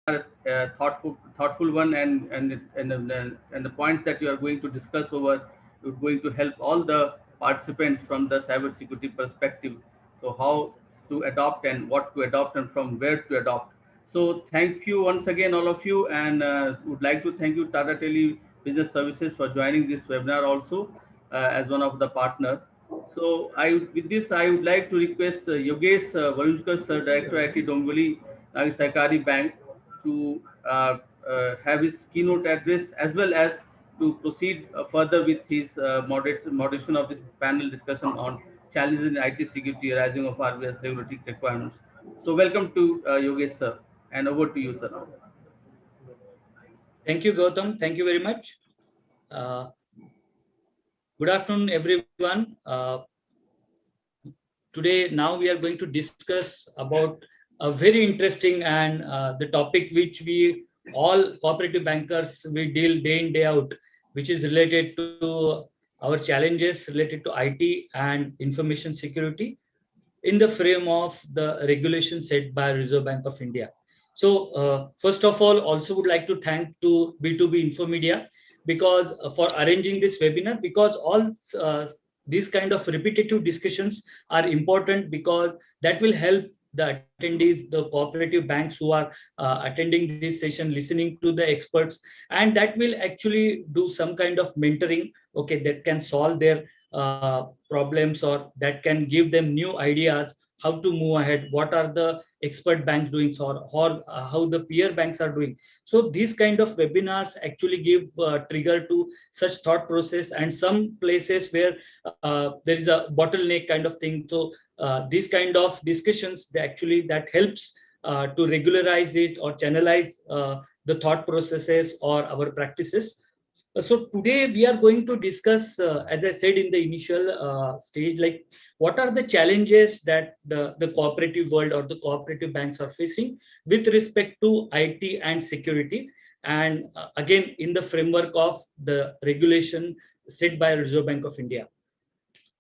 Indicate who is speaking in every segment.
Speaker 1: thoughtful one, and the points that you are going to discuss over is going to help all the participants from the cybersecurity perspective. So how to adopt and what to adopt and from where to adopt. So thank you once again, all of you, and would like to thank you Tata Tele Business Services for joining this webinar also as one of the partner. So with this, I would like to request Yogesh Varunjkar, Sir, Director IT Dongoli Sarkari Bank, to have his keynote address as well as to proceed further with his moderation of this panel discussion on challenges in IT security arising of RBI's regulatory requirements. So welcome to Yogesh, sir, and over to you, sir.
Speaker 2: Thank you, Gautam. Thank you very much. Uh, Good afternoon, everyone. Today, now we are going to discuss about a very interesting and the topic which we all cooperative bankers we deal day in day out, which is related to our challenges related to IT and information security in the frame of the regulation set by Reserve Bank of India. So first of all, also would like to thank to B2B Info Media because for arranging this webinar, because all these kind of repetitive discussions are important, because that will help the attendees, the cooperative banks who are attending this session, listening to the experts, and that will actually do some kind of mentoring, okay, that can solve their problems, or that can give them new ideas how to move ahead, what are the expert banks doing, or how the peer banks are doing. So these kind of webinars actually give trigger to such thought process, and some places where there is a bottleneck kind of thing. So these kind of discussions, they actually that helps to regularize it or channelize the thought processes or our practices. So today we are going to discuss, as I said in the initial stage, like what are the challenges that the cooperative world or the cooperative banks are facing with respect to IT and security. And again, in the framework of the regulation set by Reserve Bank of India.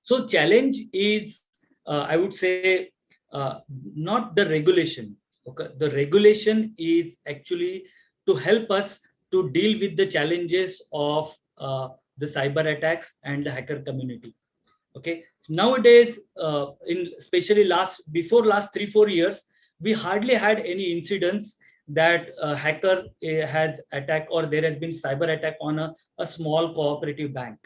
Speaker 2: So challenge is, I would say, not the regulation. Okay, the regulation is actually to help us to deal with the challenges of the cyber attacks and the hacker community. Okay, nowadays, in especially last 3-4 years, we hardly had any incidents that a hacker has attacked or there has been cyber attack on a small cooperative bank.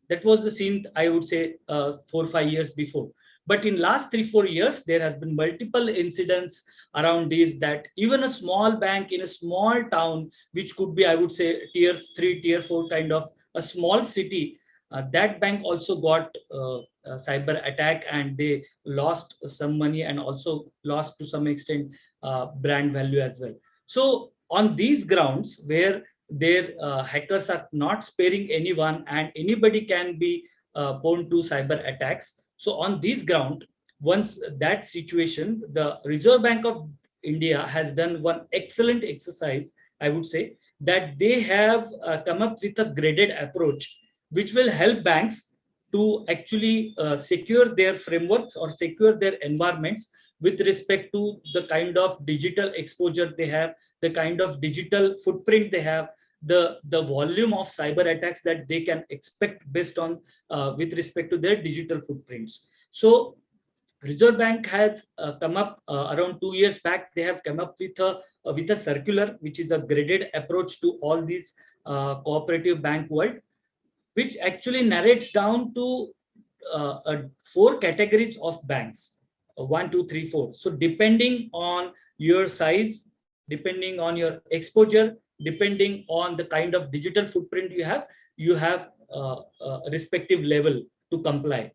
Speaker 2: That was the scene, I would say, 4-5 years before. But in last 3-4 years, there has been multiple incidents around this, that even a small bank in a small town, which could be, I would say, tier 3 tier 4 kind of a small city, that bank also got a cyber attack, and they lost some money and also lost to some extent brand value as well. So on these grounds, where their hackers are not sparing anyone and anybody can be prone to cyber attacks. So on this ground, once that situation, the Reserve Bank of India has done one excellent exercise, I would say, that they have come up with a graded approach, which will help banks to actually secure their frameworks or secure their environments with respect to the kind of digital exposure they have, the kind of digital footprint they have, the volume of cyber attacks that they can expect based on with respect to their digital footprints. So Reserve Bank has come up around 2 years back. They have come up with a circular, which is a graded approach to all these cooperative bank world, which actually narrates down to 4 categories of banks, 1, 2, 3, 4. So depending on your size, depending on your exposure, depending on the kind of digital footprint you have respective level to comply.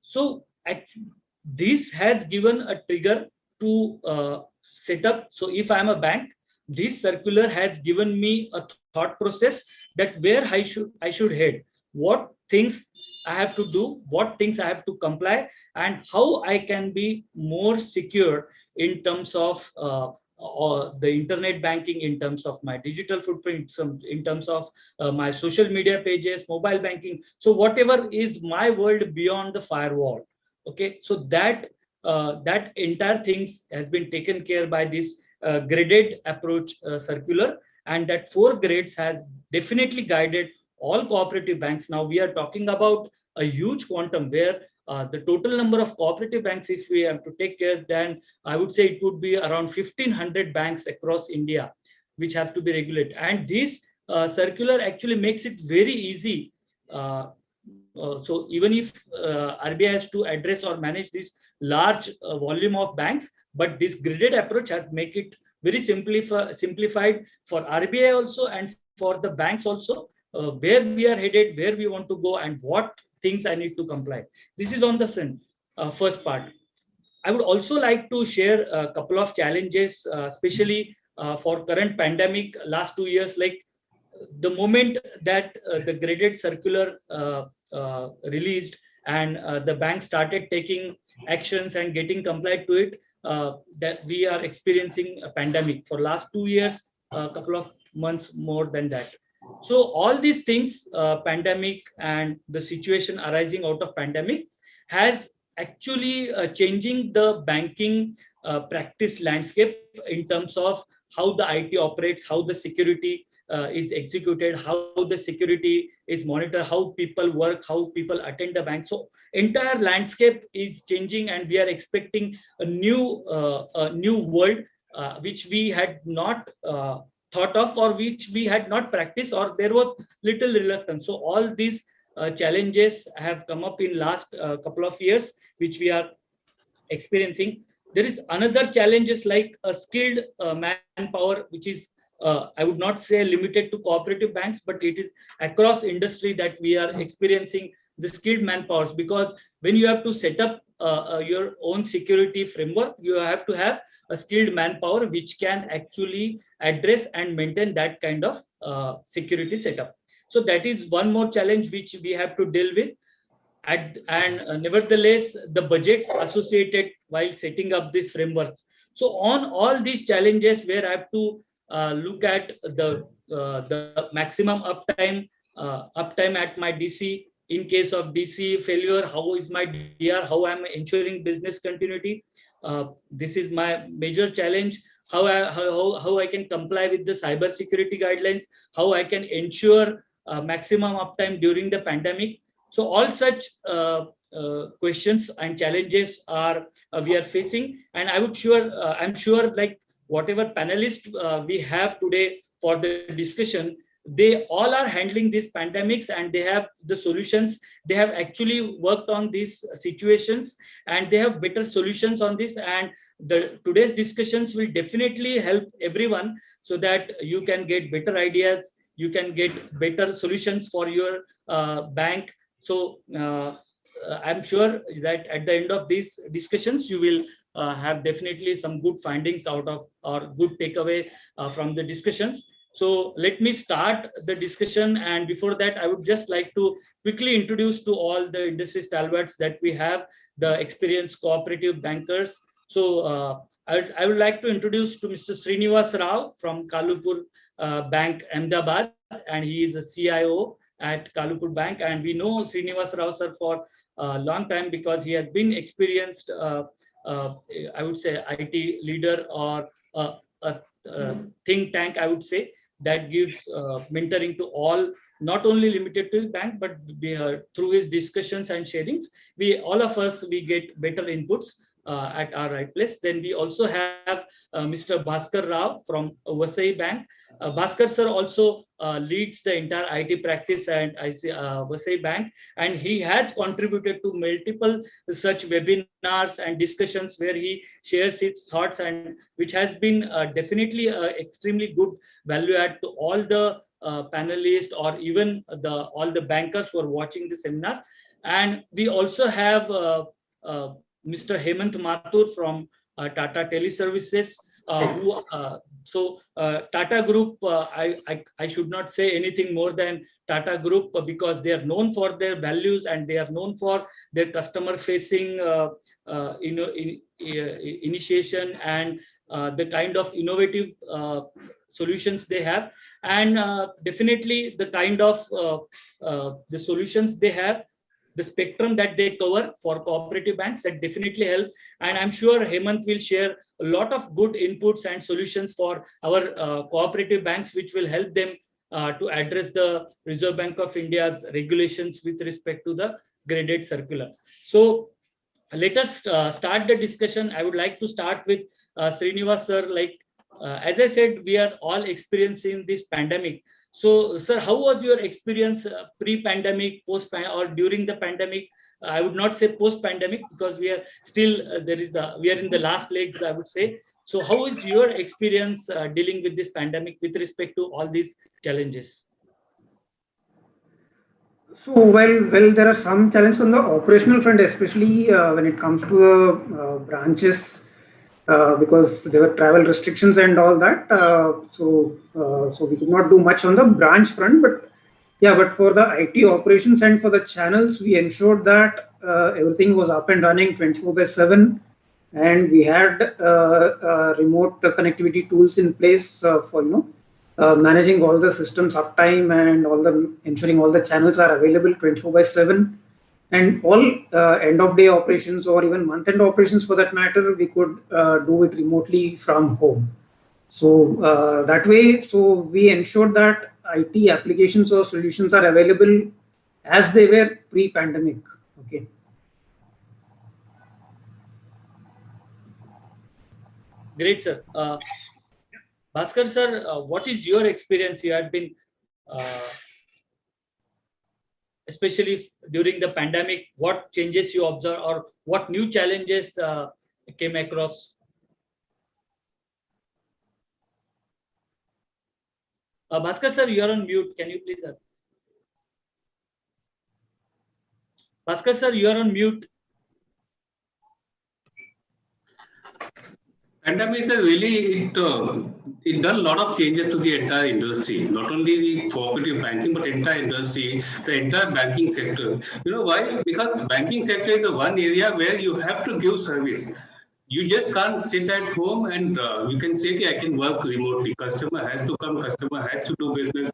Speaker 2: So actually, this has given a trigger to set up. So if I'm a bank, this circular has given me a thought process that where I should head, what things I have to do, what things I have to comply, and how I can be more secure in terms of the internet banking, in terms of my digital footprint, in terms of my social media pages, mobile banking. So whatever is my world beyond the firewall. Okay, so that entire things has been taken care by this graded approach circular, and that 4 grades has definitely guided all cooperative banks. Now we are talking about a huge quantum where the total number of cooperative banks, if we have to take care, then I would say it would be around 1,500 banks across India, which have to be regulated. And this circular actually makes it very easy. So even if RBI has to address or manage this large volume of banks, but this graded approach has make it very simplified for RBI also and for the banks also, where we are headed, where we want to go, and what things I need to comply. This is on the first part. I would also like to share a couple of challenges, especially for current pandemic last 2 years. Like the moment that the graded circular released and the bank started taking actions and getting complied to it, that we are experiencing a pandemic for last 2 years, a couple of months more than that. So all these things, pandemic and the situation arising out of pandemic, has actually changing the banking practice landscape in terms of how the IT operates, how the security is executed, how the security is monitored, how people work, how people attend the bank. So entire landscape is changing, and we are expecting a new world which we had not thought of, or which we had not practiced, or there was little reluctance. So all these challenges have come up in last couple of years, which we are experiencing. There is another challenges like a skilled manpower, which is I would not say limited to cooperative banks, but it is across industry that we are experiencing the skilled manpowers, because when you have to set up your own security framework, you have to have a skilled manpower which can actually address and maintain that kind of security setup. So that is one more challenge which we have to deal with. And nevertheless, the budgets associated while setting up these frameworks. So on all these challenges, where I have to look at the maximum uptime at my DC. In case of DC failure, how is my DR? How am I ensuring business continuity? This is my major challenge. How I can comply with the cyber security guidelines? How I can ensure maximum uptime during the pandemic? So all such questions and challenges are we are facing, and I'm sure, like whatever panelists we have today for the discussion, they all are handling these pandemics, and they have the solutions. They have actually worked on these situations, and they have better solutions on this. And the today's discussions will definitely help everyone, so that you can get better ideas, you can get better solutions for your bank. So I'm sure that at the end of these discussions, you will have definitely some good findings out of, or good takeaway from the discussions. So let me start the discussion. And before that, I would just like to quickly introduce to all the industry stalwarts that we have, the experienced cooperative bankers. So I would like to introduce to Mr. Srinivas Rao from Kalupur Bank, Ahmedabad, and he is a CIO at Kalupur Bank. And we know Srinivas Rao sir for a long time, because he has been experienced, I would say, IT leader, or think tank, I would say, that gives mentoring to all, not only limited to his bank, but through his discussions and sharings, we all of us, we get better inputs at our right place. Then we also have Mr. Bhaskar Rao from Vasai Bank. Bhaskar sir also leads the entire IT practice at Vasai Bank, and he has contributed to multiple such webinars and discussions where he shares his thoughts, and which has been definitely extremely good value add to all the panelists, or even all the bankers who are watching the seminar. And we also have Mr. Hemant Mathur from Tata Teleservices, Tata Group, I should not say anything more than Tata Group, because they are known for their values, and they are known for their customer facing initiation, and the kind of innovative solutions they have. And definitely the kind of the solutions they have, the spectrum that they cover for cooperative banks, that definitely help. And I'm sure Hemant will share a lot of good inputs and solutions for our cooperative banks, which will help them to address the Reserve Bank of India's regulations with respect to the graded circular. So let us start the discussion. I would like to start with Srinivas sir. Like as I said, we are all experiencing this pandemic. So, sir, how was your experience pre-pandemic, or during the pandemic? I would not say post-pandemic because we are still we are in the last legs, I would say. So, how is your experience dealing with this pandemic with respect to all these challenges?
Speaker 3: So, well, there are some challenges on the operational front, especially when it comes to the branches, because there were travel restrictions and all that. So we could not do much on the branch front. But yeah, but for the IT operations and for the channels, we ensured that everything was up and running 24/7, and we had remote connectivity tools in place for managing all the systems uptime and all the ensuring all the channels are available 24/7, and all end of day operations or even month end operations for that matter, we could do it remotely from home. So that way, so we ensured that IT applications or solutions are available as they were pre-pandemic. Okay.
Speaker 2: Great, sir. Bhaskar sir, what is your experience? You had been, especially during the pandemic, what changes you observe or what new challenges came across? Bhaskar sir, you are on mute. Can you please? Bhaskar sir, you are on mute.
Speaker 4: Pandemic has really it done a lot of changes to the entire industry, not only the cooperative banking but entire industry, the entire banking sector. You know why? Because banking sector is the one area where you have to give service. You just can't sit at home and you can say, I can work remotely. Customer has to come, customer has to do business.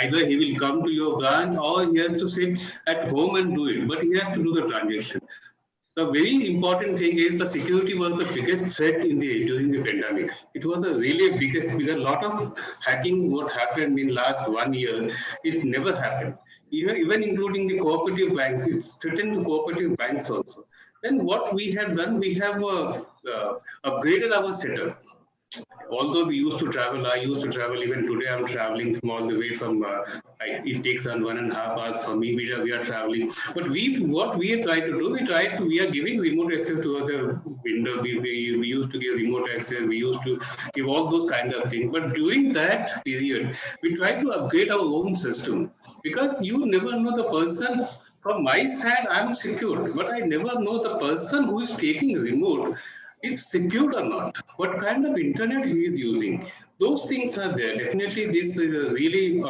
Speaker 4: Either he will come to your branch or he has to sit at home and do it, but he has to do the transaction. The very important thing is the security was the biggest threat in the during the pandemic. It was a really biggest because a lot of hacking what happened in last 1 year, it never happened. Even including the cooperative banks, it's threatened to cooperative banks also. Then what we have done, we have upgraded our setup. Although we used to travel, I used to travel. Even today, I'm traveling from all the way from. It takes on 1.5 hours for me. We are traveling, but what we are trying to do, we are giving remote access to other window. We used to give remote access. We used to give all those kind of things. But during that period, we try to upgrade our own system because you never know the person. From my side, I'm secured, but I never know the person who is taking remote is secured or not, what kind of internet he is using. Those things are there. Definitely, this is a really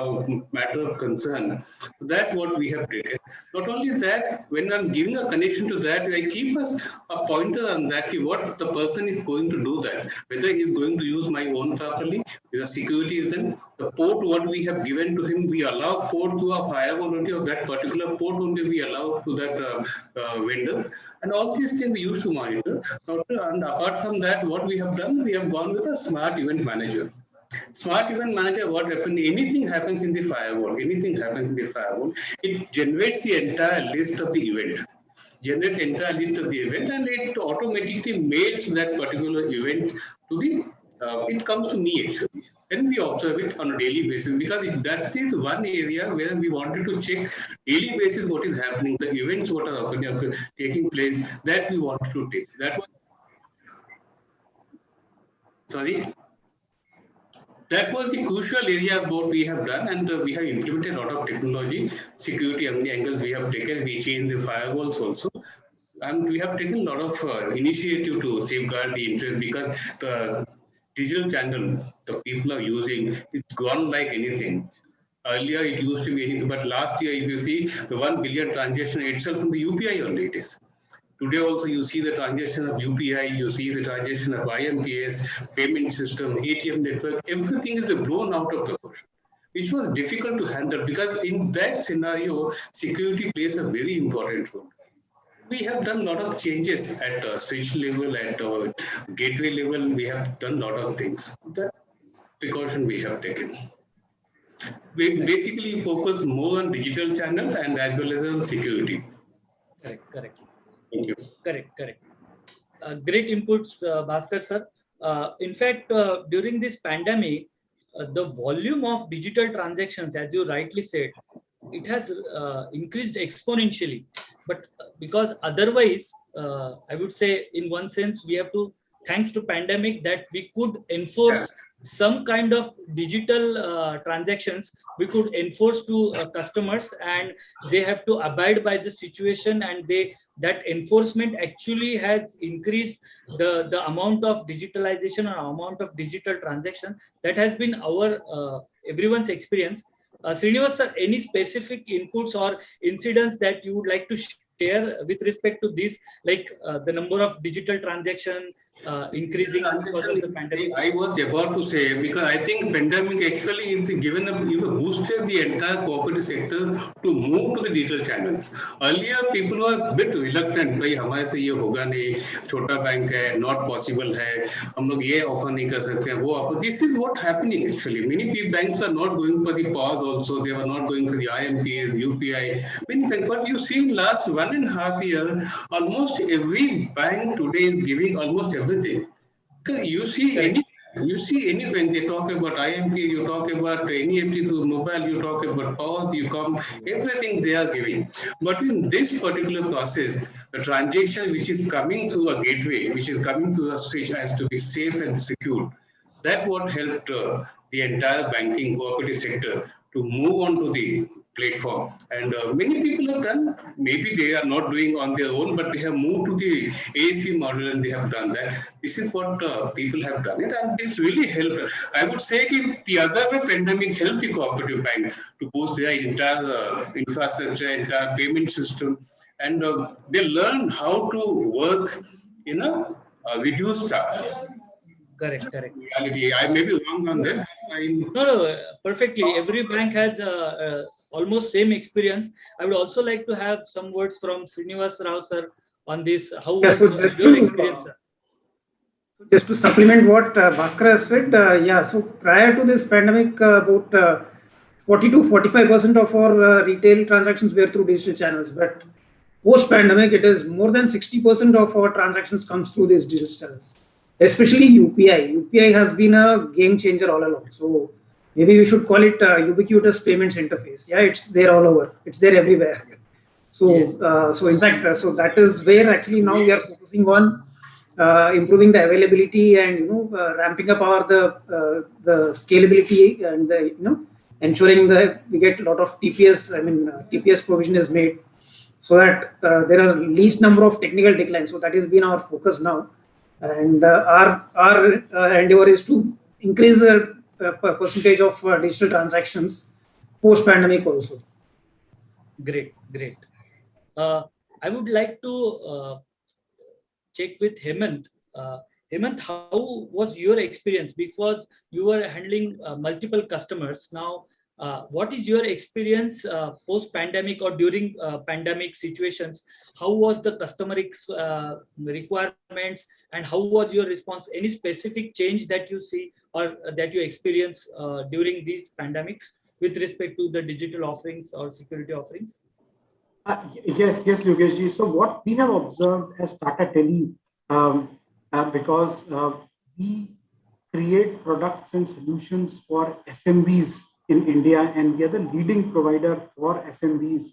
Speaker 4: matter of concern. That's what we have taken. Not only that, when I'm giving a connection to that, I keep us a pointer on that, what the person is going to do that, whether he's going to use my own properly, the security is then the port what we have given to him, we allow port to a firewall only of that particular port only we allow to that vendor. And all these things we used to monitor. And apart from that, what we have done, we have gone with a smart event manager. Smart event manager, what happens? Anything happens in the firewall, it generates the entire list of the event. Generate entire list of the event and it automatically mails that particular event to the, it comes to me actually. Then we observe it on a daily basis because that is one area where we wanted to check daily basis what is happening, the events what are taking place that we wanted to take. That was, sorry. That was the crucial area of what we have done, and we have implemented a lot of technology, security angles we have taken. We changed the firewalls also, and we have taken a lot of initiative to safeguard the interest because the digital channel the people are using it's gone like anything. Earlier it used to be anything, but last year if you see the 1 billion transaction itself from the UPI only it is. Today also you see the transaction of UPI, you see the transaction of IMPS, payment system, ATM network, everything is blown out of proportion. which was difficult to handle because in that scenario, security plays a very important role. We have done a lot of changes at switch level, at gateway level. We have done a lot of things. That precaution we have taken. We basically focus more on digital channel and as well as on security.
Speaker 2: Correct, correct,
Speaker 4: Thank you.
Speaker 2: correct. Great inputs, Bhaskar sir. In fact, during this pandemic, the volume of digital transactions, as you rightly said, it has increased exponentially. But because otherwise, I would say, in one sense, we have to, thanks to pandemic, that we could enforce some kind of digital transactions. We could enforce to customers, and they have to abide by the situation, and they, that enforcement actually has increased the amount of digitalization or amount of digital transaction. That has been our everyone's experience. Srinivas sir, any specific inputs or incidents that you would like to share with respect to this, like the number of digital transaction increasing because of the pandemic?
Speaker 4: I was about to say because I think pandemic actually is given a boosted the entire cooperative sector to move to the digital channels. Earlier people were a bit reluctant, भाई हमारे से ये होगा नहीं, छोटा bank है, not possible है, हम लोग ये ऑफर नहीं कर सकते हैं, वो offer. This is what happening actually. Many banks are not going for the POS also. They were not going for the IMPS, UPI. Many banks, but you see in last 1.5 years, almost every bank today is giving almost everything. You see
Speaker 2: Correct.
Speaker 4: any bank, they talk about IMP, you talk about NEFT through mobile, you talk about POS, you come, everything they are giving. But in this particular process, the transaction which is coming through a gateway, which is coming through a switch, has to be safe and secure. That what helped the entire banking cooperative sector to move on to the platform. And many people have done, maybe they are not doing on their own, but they have moved to the ASP model and they have done that. This is what people have done it, and it's really helped. I would say that the other way pandemic helped the cooperative bank to boost their entire infrastructure, entire payment system, and they learn how to work in a reduced staff.
Speaker 2: Correct, correct.
Speaker 4: Reality. I may be wrong on this.
Speaker 2: No, perfectly. Every bank has almost same experience. I would also like to have some words from Srinivas Rao sir on this. How
Speaker 3: Yeah,
Speaker 2: was
Speaker 3: so just
Speaker 2: your
Speaker 3: to
Speaker 2: experience, sir?
Speaker 3: just to supplement what Bhaskar has said, yeah. So prior to this pandemic, about 40 to 45% of our retail transactions were through digital channels. But post pandemic, it is more than 60% of our transactions comes through these digital channels. Especially UPI. UPI has been a game changer all along. So maybe we should call it ubiquitous payments interface. Yeah, it's there all over. It's there everywhere. So,
Speaker 2: Yes.
Speaker 3: so in fact, so that is where actually now we are focusing on improving the availability and ramping up our the scalability and ensuring that we get a lot of TPS. I mean TPS provision is made so that there are least number of technical declines. So that has been our focus now, and our endeavor is to increase the percentage of digital transactions post pandemic also.
Speaker 2: Great, great. I would like to check with Hemant. Hemant, how was your experience? Because you were handling multiple customers. Now, what is your experience post-pandemic or during pandemic situations? How was the customer requirements, and how was your response? Any specific change that you see or that you experience during these pandemics with respect to the digital offerings or security offerings?
Speaker 5: Yes, Yogesh. So what we have observed as Tata Tele, because we create products and solutions for SMBs in India, and we are the leading provider for SMBs.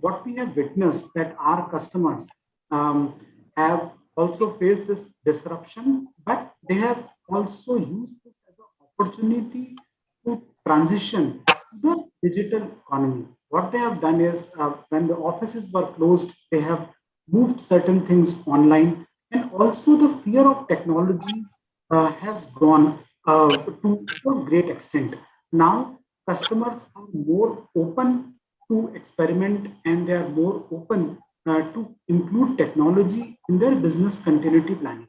Speaker 5: What we have witnessed that our customers have also faced this disruption, but they have also used this as an opportunity to transition to the digital economy. What they have done is when the offices were closed, they have moved certain things online, and also the fear of technology has gone to a great extent. Now, customers are more open to experiment, and they are more open to include technology in their business continuity planning.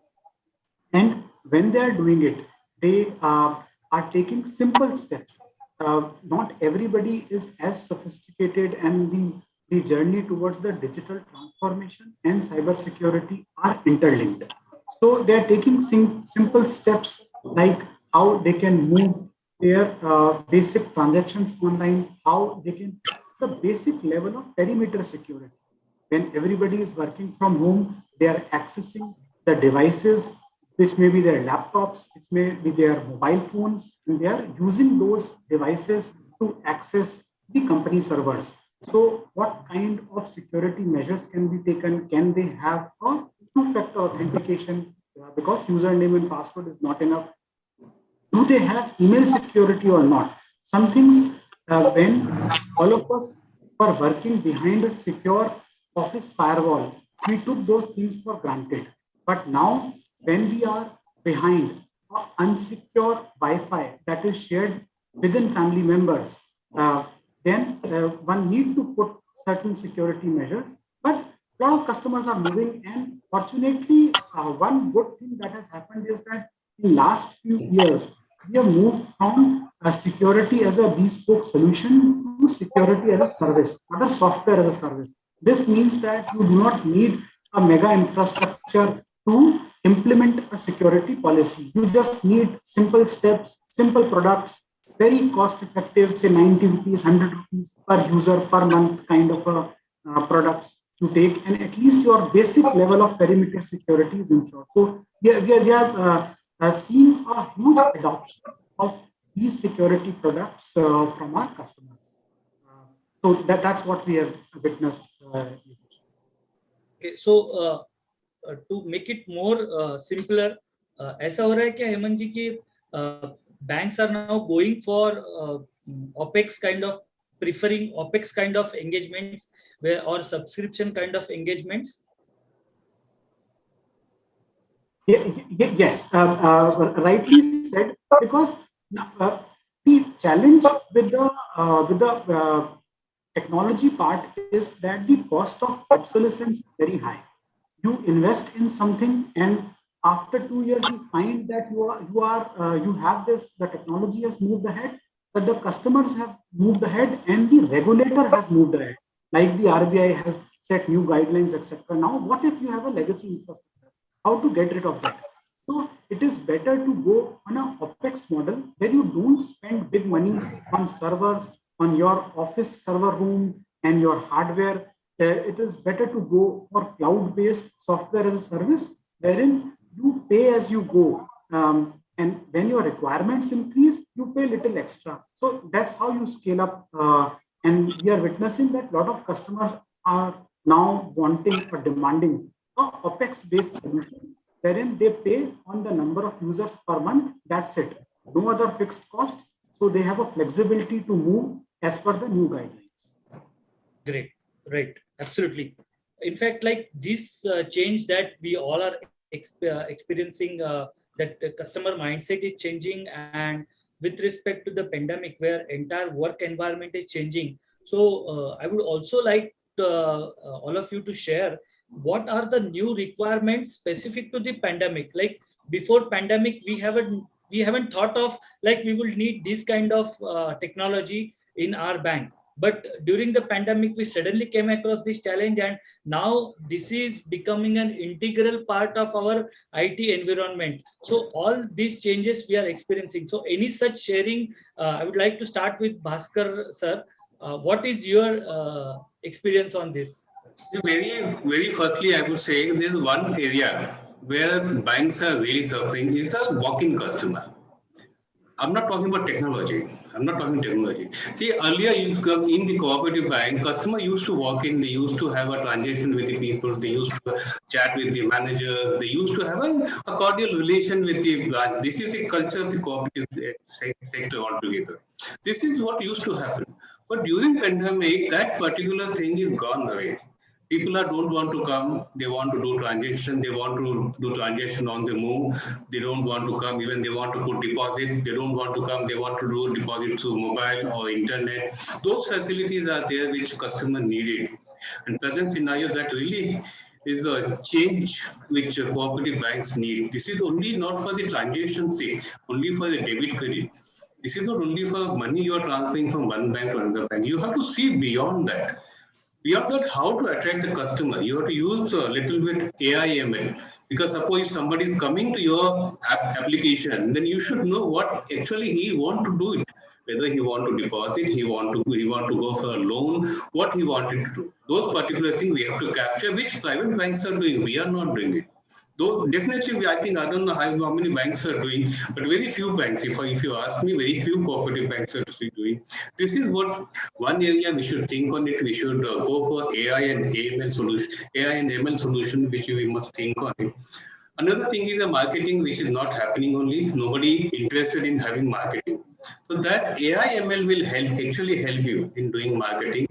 Speaker 5: And when they are doing it, they are taking simple steps. not everybody is as sophisticated, and the journey towards the digital transformation and cybersecurity are interlinked. So they're taking simple steps like how they can move their basic transactions online, how they can the basic level of perimeter security. When everybody is working from home, they are accessing the devices, which may be their laptops, which may be their mobile phones, and they are using those devices to access the company servers. So, what kind of security measures can be taken? Can they have a two-factor authentication? Because username and password is not enough. Do they have email security or not? Some things, when all of us were working behind a secure office firewall, we took those things for granted. But now, when we are behind unsecure Wi-Fi that is shared within family members, then one need to put certain security measures. But a lot of customers are moving, and fortunately, one good thing that has happened is that in last few years, we have moved from security as a bespoke solution to security as a service, not a software as a service. This means that you do not need a mega infrastructure to implement a security policy. You just need simple steps, simple products, very cost effective, say 90 rupees, 100 rupees per user per month kind of products to take, and at least your basic level of perimeter security is ensured. So we are seeing a huge adoption of these security products from our customers. So that's what we have witnessed.
Speaker 2: Okay, so to make it more simpler, ऐसा हो रहा है क्या हेमंत जी कि banks are now going for OPEX kind of preferring OPEX kind of engagements or subscription kind of engagements?
Speaker 5: Yes, rightly said. Because the challenge with the technology part is that the cost of obsolescence is very high. You invest in something, and after 2 years, you find that you have this. The technology has moved ahead, but the customers have moved ahead, and the regulator has moved ahead. Like the RBI has set new guidelines, etc. Now, what if you have a legacy infrastructure? How to get rid of that? So it is better to go on a OPEX model where you don't spend big money on servers, on your office server room and your hardware. It is better to go for cloud-based software as a service, wherein you pay as you go. And when your requirements increase, you pay little extra. So that's how you scale up. And we are witnessing that a lot of customers are now wanting or demanding a OPEX-based solution, wherein they pay on the number of users per month. That's it. No other fixed cost. So they have a flexibility to move as per the new guidelines.
Speaker 2: Great, right, absolutely. In fact, like this change that we all are experiencing, that the customer mindset is changing, and with respect to the pandemic, where entire work environment is changing. So I would also like all of you to share what are the new requirements specific to the pandemic. Like before pandemic, we haven't thought of like we will need this kind of technology in our bank. But during the pandemic, we suddenly came across this challenge, and now this is becoming an integral part of our IT environment. So all these changes we are experiencing. So any such sharing, I would like to start with Bhaskar sir. What is your experience on this?
Speaker 4: Very firstly, I would say there's one area where banks are really suffering is a walk-in customer. I'm not talking about technology. I'm not talking technology. See, earlier in the cooperative bank, customer used to walk in, they used to have a transaction with the people, they used to chat with the manager, they used to have a cordial relation with the branch. This is the culture of the cooperative sector altogether. This is what used to happen. But during pandemic, that particular thing is gone away. People don't want to come. They want to do transaction. They want to do transaction on the move. They don't want to come. Even they want to put deposit. They don't want to come. They want to do deposit through mobile or internet. Those facilities are there which customer needed. And present scenario that really is a change which cooperative banks need. This is only not for the transaction sake, only for the debit credit. This is not only for money you are transferring from one bank to another bank. You have to see beyond that. Beyond that, how to attract the customer. You have to use a little bit AI ML. Because suppose if somebody is coming to your application, then you should know what actually he want to do it. Whether he want to deposit, he want to go for a loan, what he wanted to do. Those particular things we have to capture, which private banks are doing. We are not doing it. Though definitely, I think I don't know how many banks are doing, but very few banks. If you ask me, very few cooperative banks are doing. This is what one area we should think on it. We should go for AI and AML solution, AI and ML solution, which we must think on it. Another thing is the marketing, which is not happening only. Nobody interested in having marketing. So that AI ML will actually help you in doing marketing.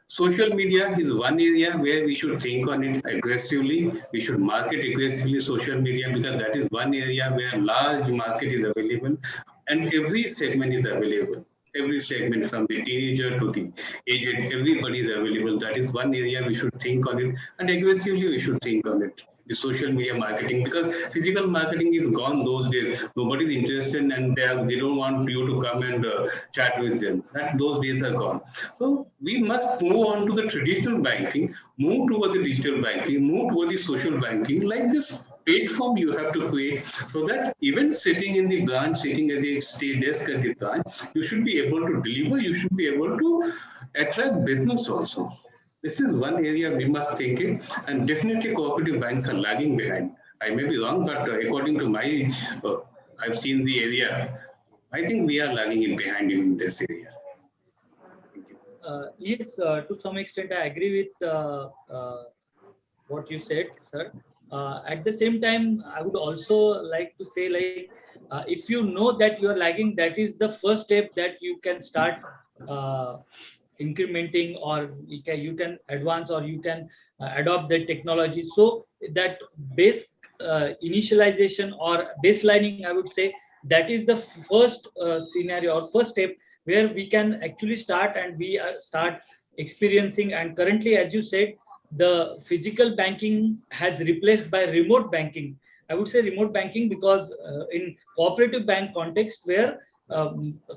Speaker 4: Social media is one area where we should think on it aggressively. We should market aggressively social media because that is one area where large market is available and every segment is available. Every segment from the teenager to the aged, everybody is available. That is one area we should think on it and aggressively we should think on it. The social media marketing because physical marketing is gone those days. Nobody is interested and they don't want you to come and chat with them. That those days are gone. So we must move on to the traditional banking, move toward the digital banking, move toward the social banking. Like this platform you have to create so that even sitting in the branch, sitting at the desk at the branch, you should be able to deliver. You should be able to attract business also. This is one area we must think in, and definitely cooperative banks are lagging behind. I may be wrong, but according to my, I've seen the area. I think we are lagging it behind in this area.
Speaker 2: Yes, to some extent, I agree with what you said, sir. At the same time, I would also like to say, like, if you know that you are lagging, that is the first step that you can start uh, incrementing, or you can advance, or you can adopt the technology. So that base initialization or baselining, I would say, that is the first scenario or first step where we can actually start and we start experiencing. And currently, as you said, the physical banking has replaced by remote banking. I would say remote banking because in cooperative bank context, where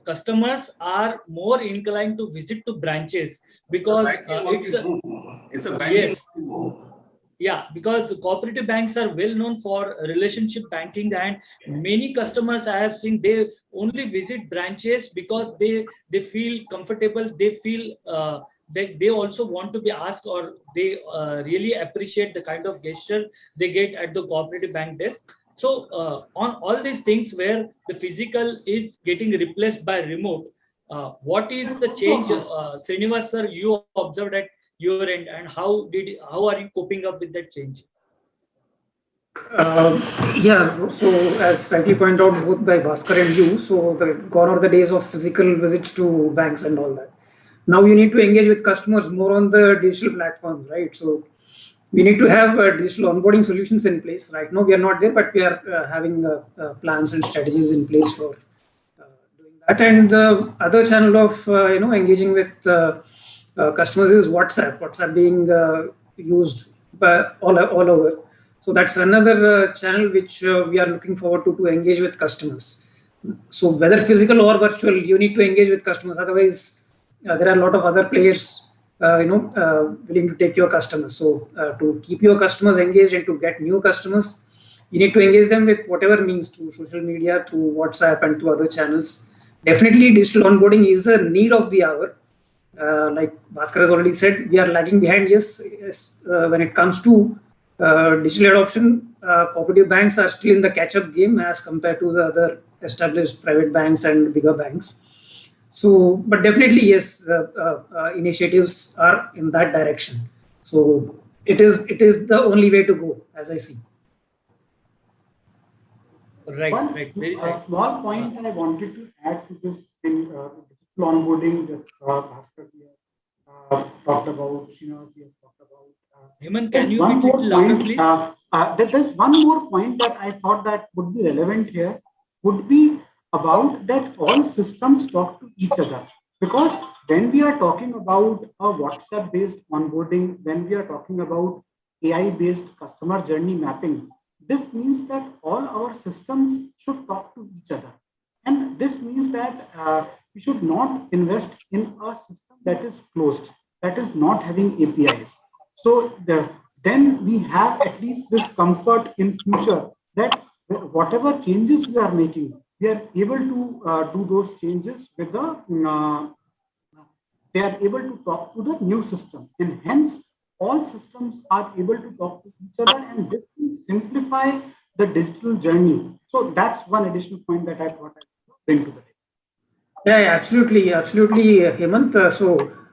Speaker 2: customers are more inclined to visit to branches because
Speaker 4: It's a banking.
Speaker 2: yes, yeah, because cooperative banks are well known for relationship banking, and many customers I have seen, they only visit branches because they feel comfortable, they feel that they also want to be asked, or they really appreciate the kind of gesture they get at the cooperative bank desk. So on all these things where the physical is getting replaced by remote, what is the change, Srinivas sir, you observed at your end, and how are you coping up with that change?
Speaker 3: Yeah, so as rightly pointed out both by Bhaskar and you, so gone are the days of physical visits to banks and all that. Now you need to engage with customers more on the digital platforms, right? So we need to have digital onboarding solutions in place. Right now we are not there, but we are having plans and strategies in place for doing that. And the other channel of engaging with customers is WhatsApp. WhatsApp being used by all over. So that's another channel which we are looking forward to engage with customers. So whether physical or virtual, you need to engage with customers. Otherwise, there are a lot of other players, willing to take your customers. So to keep your customers engaged and to get new customers, you need to engage them with whatever means, through social media, through WhatsApp, and through other channels. Definitely, digital onboarding is a need of the hour. Like Bhaskar has already said, we are lagging behind. Yes, when it comes to digital adoption, cooperative banks are still in the catch-up game as compared to the other established private banks and bigger banks. So, but definitely, yes, initiatives are in that direction. So it is the only way to go, as I see.
Speaker 2: Right,
Speaker 5: One
Speaker 2: right, very
Speaker 5: small point I wanted to add to this thing, digital onboarding that Bhaskar talked about, Srinivas has talked about.
Speaker 2: Heman,
Speaker 5: There's
Speaker 2: can you be
Speaker 5: one
Speaker 2: little
Speaker 5: more
Speaker 2: louder,
Speaker 5: point.
Speaker 2: please?
Speaker 5: There's one more point that I thought that would be relevant here, would be about that all systems talk to each other. Because when we are talking about a WhatsApp-based onboarding, when we are talking about AI-based customer journey mapping, this means that all our systems should talk to each other. And this means that we should not invest in a system that is closed, that is not having APIs. So then we have at least this comfort in future that whatever changes we are making, we are able to do those changes with they are able to talk to the new system, and hence all systems are able to talk to each other, and this will simplify the digital journey. So that's one additional point that I thought I would bring to the table.
Speaker 3: Yeah, yeah, absolutely, absolutely, Hemant. So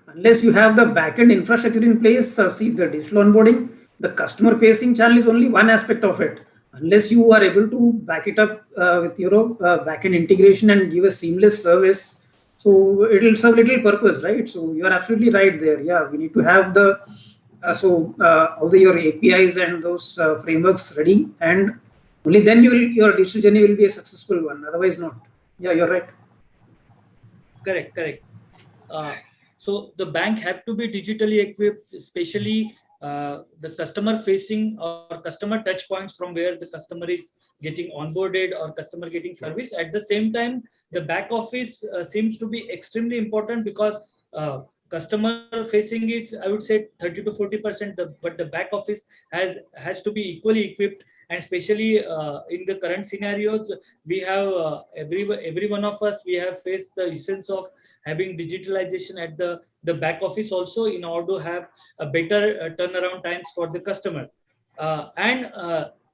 Speaker 3: unless you have the backend infrastructure in place, see the digital onboarding, the customer facing channel is only one aspect of it. Unless you are able to back it up with backend integration and give a seamless service, so it will serve little purpose, right? So you are absolutely right there. Yeah, we need to have the all the your APIs and those frameworks ready, and only then your digital journey will be a successful one. Otherwise, not. Yeah, you're right.
Speaker 2: Correct, correct. So the bank have to be digitally equipped, especially the customer facing or customer touch points from where the customer is getting onboarded or customer getting service. At the same time, the back office seems to be extremely important because customer facing is, I would say, 30 to 40%, but the back office has to be equally equipped. And especially in the current scenarios, we have every one of us, we have faced the essence of having digitalization at the back office also, in order to have a better turnaround times for the customer. And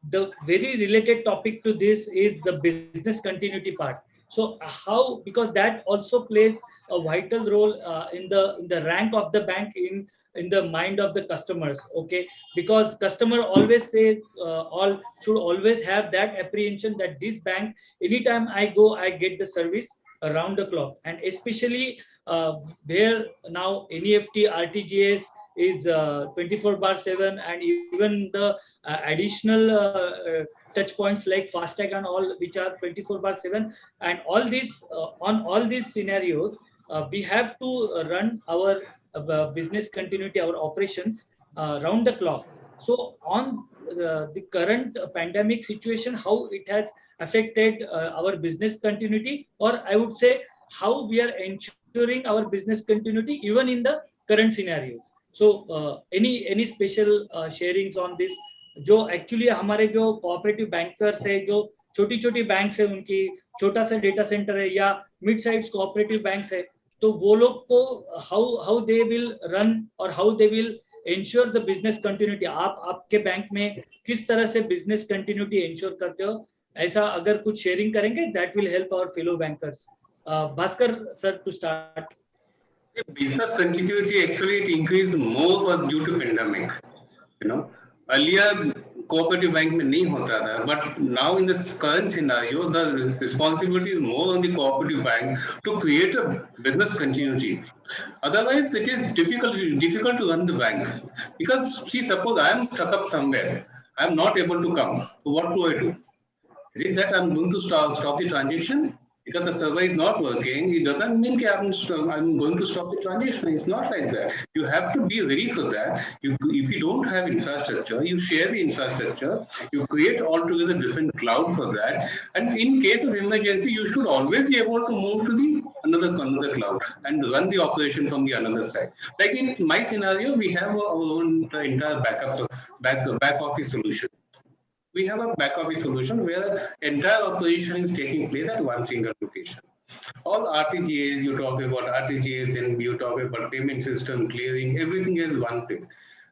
Speaker 2: the very related topic to this is the business continuity part. So how, because that also plays a vital role in the rank of the bank in the mind of the customers. Okay, because customer always says, all should always have that apprehension that this bank, anytime I go, I get the service around the clock. And especially where now NEFT RTGS is 24/7, and even the additional touch points like FASTag and all, which are 24/7. And all these on all these scenarios, we have to run our business continuity, our operations round the clock. So on the current pandemic situation, how it has affected our business continuity, or I would say how we are ensuring our business continuity even in the current scenarios. So any special sharings on this? जो actually हमारे जो cooperative bankers है, जो छोटी छोटी banks है, उनकी छोटा सा डेटा सेंटर है, या मिड साइज कोऑपरेटिव बैंक्स है, तो वो लोग को how how they will run और how they will ensure the business continuity. आप आपके बैंक में किस तरह से बिजनेस कंटिन्यूटी इंश्योर करते हो? ऐसा अगर कुछ शेयरिंग करेंगे, that will help our fellow bankers. Bhaskar sir, to start.
Speaker 4: Business continuity, actually it increased more due to pandemic. Earlier cooperative bank में नहीं होता था, but now in this current scenario, the responsibility is more on the cooperative bank to create a business continuity. Otherwise, it is difficult to run the bank, because see, suppose I am stuck up somewhere, I am not able to come. So what do I do? Is it that I'm going to stop the transaction? Because the server is not working, it doesn't mean that I'm going to stop the transaction. It's not like that. You have to be ready for that. If you don't have infrastructure, you share the infrastructure, you create altogether different cloud for that. And in case of emergency, you should always be able to move to the another cloud and run the operation from the another side. Like in my scenario, we have our own entire back office solution. We have a back office solution where entire operation is taking place at one single location. All RTGS, you talk about RTGS, and you talk about payment system, clearing, everything is one place.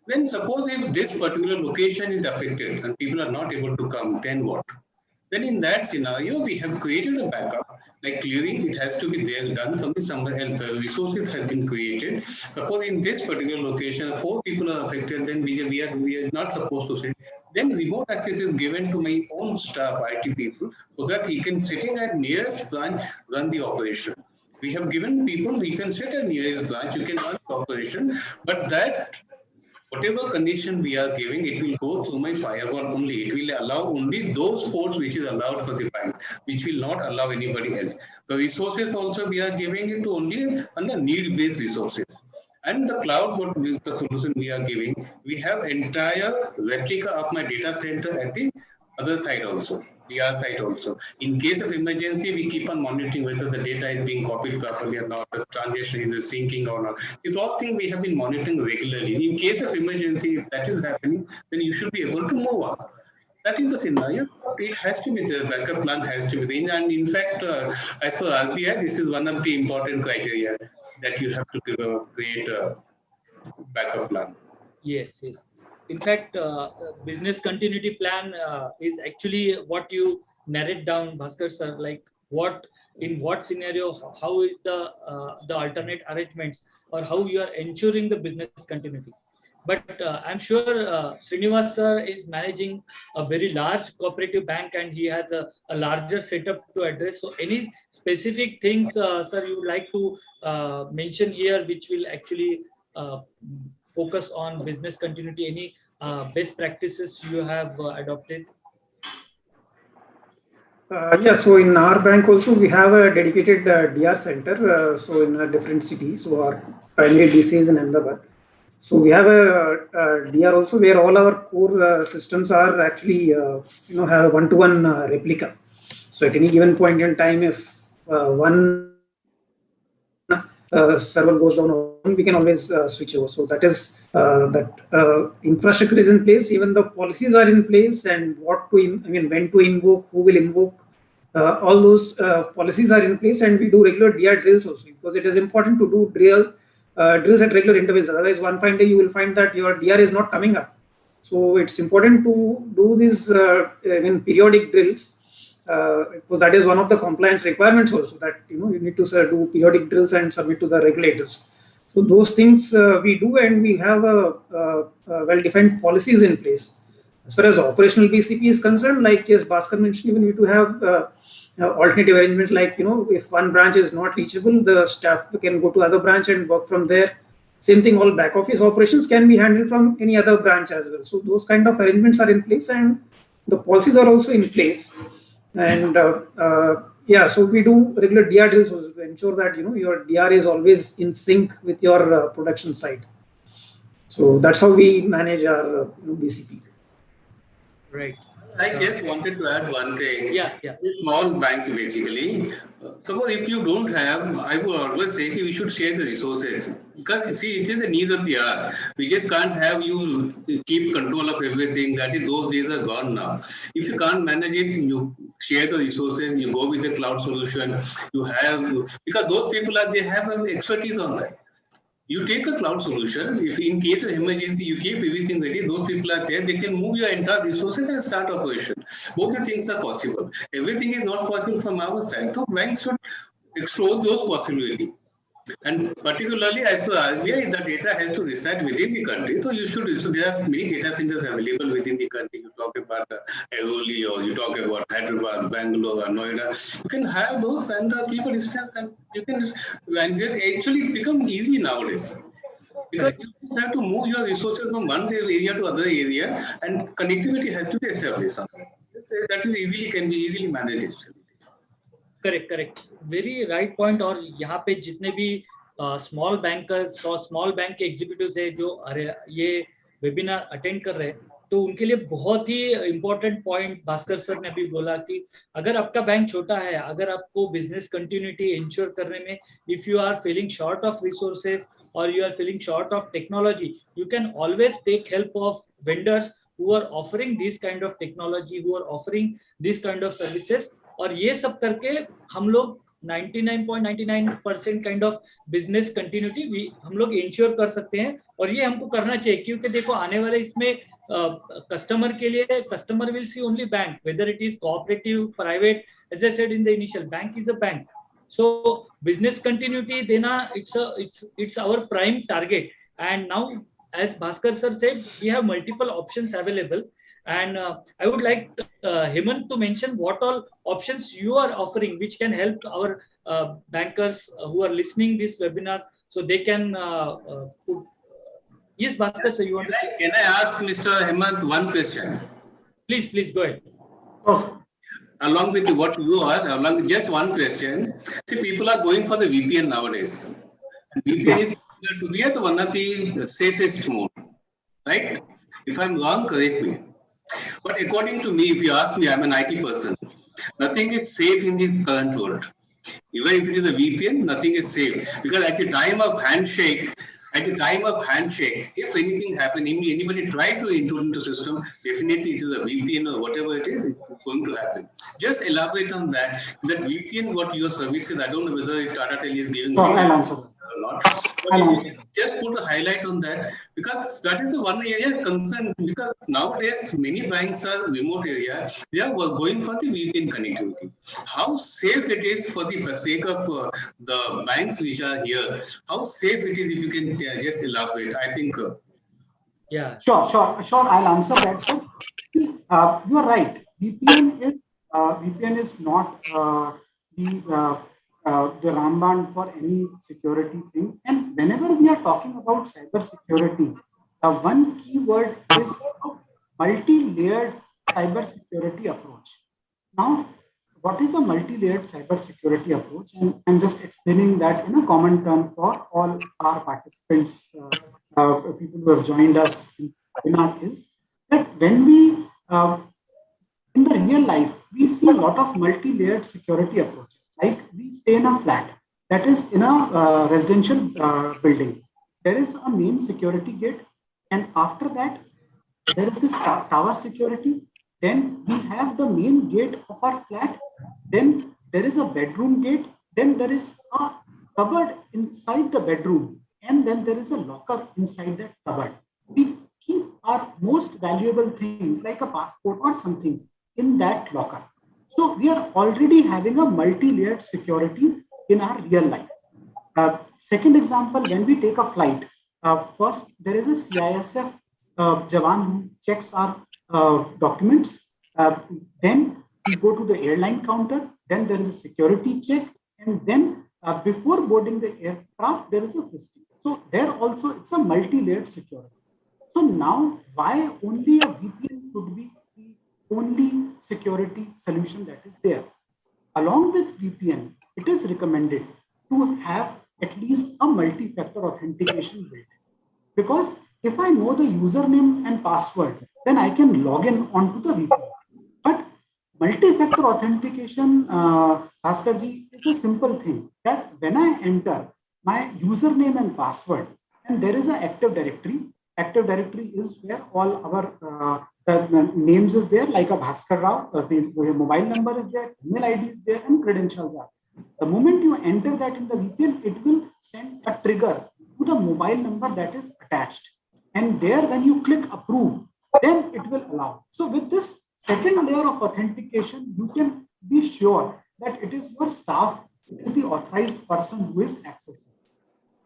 Speaker 4: Then suppose if this particular location is affected and people are not able to come, then what? Then in that scenario, we have created a backup. Like clearing, it has to be there done from somewhere else. The resources have been created. Suppose in this particular location, 4 people are affected, then we are not supposed to sit. Then remote access is given to my own staff, IT people, so that he can sitting at nearest branch run the operation. We have given people, you can sit at nearest branch, you can run the operation, but that whatever condition we are giving, it will go through my firewall only. It will allow only those ports which is allowed for the bank, which will not allow anybody else. The resources also we are giving it to only under need-based resources. And the cloud, what is the solution we are giving? We have entire replica of my data center at the other side also. DR side also. In case of emergency, we keep on monitoring whether the data is being copied properly or not, the transaction is syncing or not. These all things we have been monitoring regularly. In case of emergency, if that is happening, then you should be able to move on. That is the scenario. It has to be, the backup plan has to be there. And in fact, as for RBI, this is one of the important criteria that you have to create a backup plan.
Speaker 2: Yes, yes. In fact, business continuity plan is actually what you narrate down, Bhaskar sir. Like what, in what scenario, how is the alternate arrangements, or how you are ensuring the business continuity. But I'm sure Srinivas sir is managing a very large cooperative bank, and he has a larger setup to address. So, any specific things, sir, you would like to mention here, which will actually uh, focus on business continuity? Any best practices you have adopted?
Speaker 3: Yeah, so in our bank also we have a dedicated DR center. So in different cities, so our primary DC is in Ahmedabad. So we have a DR also where all our core systems are actually have a one-to-one replica. So at any given point in time, if one server goes down, we can always switch over. So that is that infrastructure is in place. Even the policies are in place, and what to when to invoke, who will invoke. All those policies are in place, and we do regular DR drills also, because it is important to do drills at regular intervals. Otherwise, one fine day you will find that your DR is not coming up. So it's important to do these periodic drills, because that is one of the compliance requirements also, that you need to do periodic drills and submit to the regulators. So those things we do, and we have well-defined policies in place. As far as operational BCP is concerned, like yes, Bhaskar mentioned, even we do have alternative arrangement, like if one branch is not reachable, the staff can go to other branch and work from there. Same thing, all back office operations can be handled from any other branch as well. So those kind of arrangements are in place, and the policies are also in place. And yeah, so we do regular DR drills also to ensure that your DR is always in sync with your production side. So that's how we manage our BCP.
Speaker 2: Right.
Speaker 4: I just wanted to add one thing.
Speaker 2: Yeah, yeah.
Speaker 4: The small banks basically, suppose if you don't have, I would always say we should share the resources. Because see, it is the need of the hour. We just can't have you keep control of everything. That is, those days are gone now. If you can't manage it, you share the resources, you go with the cloud solution, you have, because those people they have expertise on that. You take a cloud solution. If in case of emergency, you keep everything ready, those people are there, they can move your entire resources and start operation. Both the things are possible. Everything is not possible from our side. So banks should explore those possibilities. And particularly as per RBI, the data has to reside within the country. So you should, so there are many data centers available within the country. You talk about Airoli, or you talk about Hyderabad, Bangalore, or Noida. You can have those and keep a distance, and you can just, and they actually become easy nowadays. Because you just have to move your resources from one area to other area, and connectivity has to be established. That is easily, can be easily managed.
Speaker 2: Correct correct very right point. और यहाँ पे जितने भी small bankers और small bank के executives है जो ये वेबिनार अटेंड कर रहे हैं, तो उनके लिए बहुत ही इम्पोर्टेंट पॉइंट भास्कर सर ने अभी बोला कि अगर आपका बैंक छोटा है, अगर आपको बिजनेस कंटिन्यूटी इंश्योर करने में if you are feeling short of resources और you are feeling short of technology, you can always take help of vendors who are offering this kind of technology, who are offering this kind of services. और ये सब करके हम लोग 99.99% kind of business continuity हम लोग ensure कर सकते हैं. और ये हमको करना चाहिए, क्योंकि देखो आने वाले इसमें कस्टमर के लिए, customer will see only bank, whether it is cooperative, private. As I said in the initial, bank is a bank. So business continuity देना, it's our prime target. And now, as Bhaskar sir said, we have multiple options available. And I would like Hemant to mention what all options you are offering, which can help our bankers who are listening this webinar, so they can put. Yes, Bhaskar sir, you want to say?
Speaker 4: Can I ask Mr. Hemant one question?
Speaker 2: Please go ahead.
Speaker 5: Oh,
Speaker 4: Along with what you are, along with just one question. See, people are going for the VPN nowadays. VPN is considered to be one of the safest mode, right? If I'm wrong, correct me. But according to me, if you ask me, I'm an IT person. Nothing is safe in the current world. Even if it is a VPN, nothing is safe because at the time of handshake, if anything happen, anybody try to intrude into the system, definitely it is a VPN or whatever it is, it's going to happen. Just elaborate on that. That VPN, what your services, I don't know whether Tata Tele is giving
Speaker 5: Sure, I'll
Speaker 4: VPN
Speaker 5: answer that.
Speaker 4: or not. But
Speaker 5: I'll
Speaker 4: if you
Speaker 5: answer
Speaker 4: can
Speaker 5: that.
Speaker 4: just put a highlight on that, because that is the one area concern. Because nowadays many banks are remote area, they are going for the VPN connectivity. How safe it is for the sake of the banks which are here? How safe it is if you can just elaborate? I think.
Speaker 2: Yeah.
Speaker 5: Sure. I'll answer that. So, see, you are right. VPN is not the Ramban for any security thing. And whenever we are talking about cyber security, one key word is a multi-layered cyber security approach. Now, what is a multi-layered cybersecurity approach? And I'm just explaining that in a common term for all our participants, people who have joined us in the webinar, is that when we, in the real life, we see a lot of multi-layered security approaches. Like we stay in a flat, that is in a residential building. There is a main security gate, and after that, there is this tower security. Then we have the main gate of our flat. Then there is a bedroom gate. Then there is a cupboard inside the bedroom. And then there is a locker inside that cupboard. We keep our most valuable things like a passport or something in that locker. So we are already having a multi-layered security in our real life. Second example, when we take a flight, first there is a CISF Jawan who checks our documents. Then we go to the airline counter. Then there is a security check, and then before boarding the aircraft, there is a frisking. So there also it's a multi-layered security. So now, why only a VPN could be the only security solution that is there? Along with VPN, it is recommended to have at least a multi-factor authentication built. Because if I know the username and password, then I can log in onto the VPN. But multi-factor authentication, Bhaskarji, is a simple thing that when I enter my username and password, and there is an Active Directory. Active Directory is where all our names is there, like a Bhaskar Rao, the mobile number is there, email ID is there, and credentials are. The moment you enter that in the VPN, it will send a trigger to the mobile number that is attached. And there, when you click approve, then it will allow. So with this second layer of authentication, you can be sure that it is your staff, it is the authorized person who is accessing.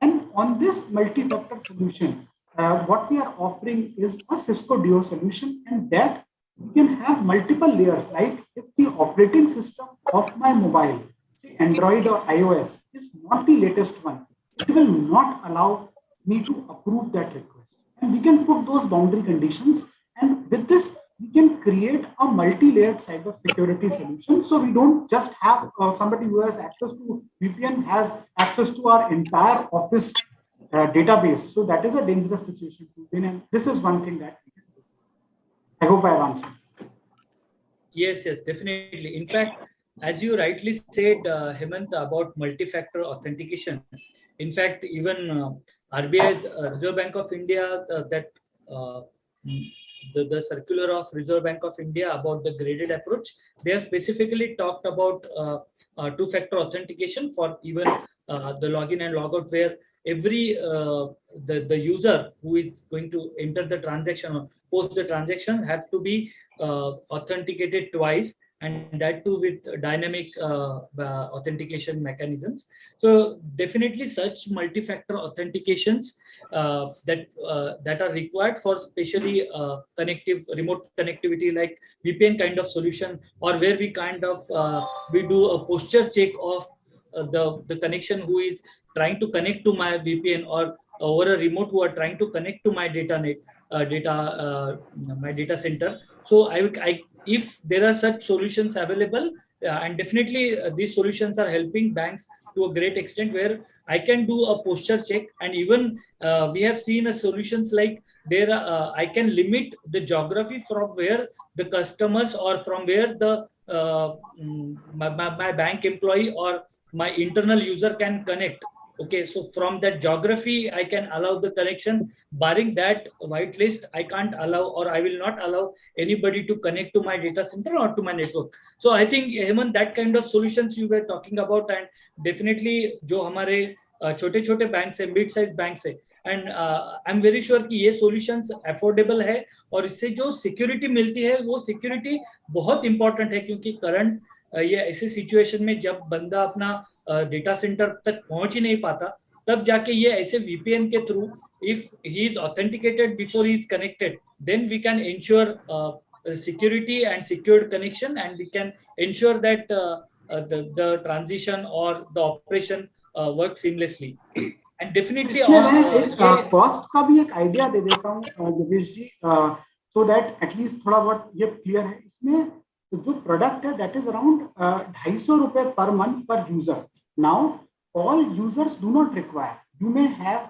Speaker 5: And on this multi-factor solution, what we are offering is a Cisco Duo solution, and that we can have multiple layers. Like if the operating system of my mobile, say Android or iOS, is not the latest one, it will not allow me to approve that request. And we can put those boundary conditions. And with this, we can create a multi-layered cyber security solution. So we don't just have somebody who has access to VPN has access to our entire office database. So that is a dangerous situation to be in. And this is one thing that we can do. I hope I have answered.
Speaker 2: Yes, definitely. In fact, as you rightly said, Hemant, about multi-factor authentication. In fact, even RBI's Reserve Bank of India, uh, the circular of Reserve Bank of India about the graded approach, they have specifically talked about two-factor authentication for even the login and logout, where every the user who is going to enter the transaction or post the transaction have to be authenticated twice, and that too with dynamic authentication mechanisms. So definitely such multi-factor authentications that are required for especially remote connectivity like VPN kind of solution, or where we kind of we do a posture check of the connection who is trying to connect to my VPN, or over a remote who are trying to connect to my my data center. So if there are such solutions available, and definitely these solutions are helping banks to a great extent, where I can do a posture check, and even we have seen a solutions like there I can limit the geography from where the customers or from where the my bank employee or my internal user can connect. Okay, so from that geography, I can allow the connection. Barring that whitelist, I can't allow, or I will not allow anybody to connect to my data center or to my network. So I think, Hemant, that kind of solutions you were talking about, and definitely जो हमारे छोटे छोटे banks है, mid size banks है, and I am very sure कि ये solutions affordable है, और इससे जो सिक्योरिटी मिलती है वो सिक्योरिटी बहुत इंपॉर्टेंट है, क्योंकि करंट ये ऐसे सिचुएशन में जब बंदा अपना डेटा सेंटर तक पहुंच ही नहीं पाता, तब जाके ये ऐसे वीपीएन के through, if he is authenticated before he is connected, then we can ensure security and secured connection, and we can ensure that the transition or the operation works seamlessly. And definitely
Speaker 5: इसमें मैं एक
Speaker 2: ये
Speaker 5: cost का भी एक idea दे देता हूँ Yogesh ji, so that at least थोड़ा बहुत ये क्लियर है। इसमें जो प्रोडक्ट है दैट इज अराउंड 250 रुपए पर मंथ पर user. Now all users do not require, you may have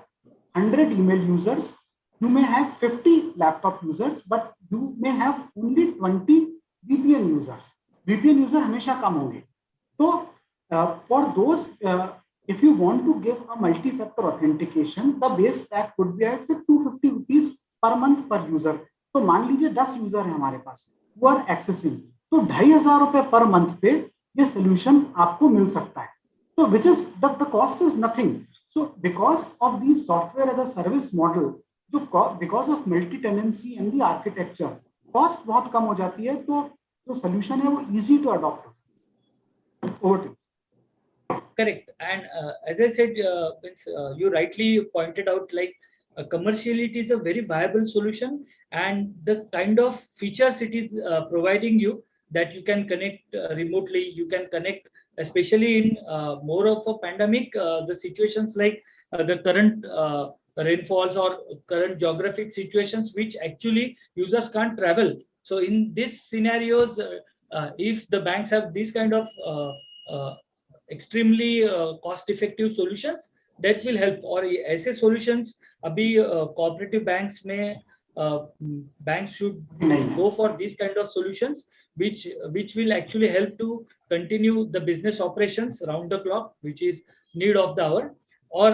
Speaker 5: 100 email users, you may have 50 laptop users, but you may have only 20 VPN users. VPN user हमेशा कम होंगे। तो for those, if you want to give a multi-factor authentication, the base pack would be at 250 rupees per month per user. तो मान लीजिए 10 user है हमारे पास who are accessing, तो 2500 रुपए पर मंथ पे ये सोल्यूशन आपको मिल सकता है। तो which is the cost is nothing. So because of the software as a service model, जो because of multi-tenancy and the architecture, cost बहुत कम हो जाती है, तो जो solution है वो easy to adopt. Over to you.
Speaker 2: Correct. And as I said, you rightly pointed out, like commercially it is a very viable solution, and the kind of features it is providing you, that you can connect remotely, you can connect, especially in more of a pandemic, the situations like the current rainfalls or current geographic situations, which actually users can't travel. So in these scenarios, if the banks have these kind of extremely cost effective solutions, that will help. और ऐसे solutions अभी cooperative banks में banks should go for these kind of solutions, which will actually help to continue the business operations round the clock, which is need of the hour. और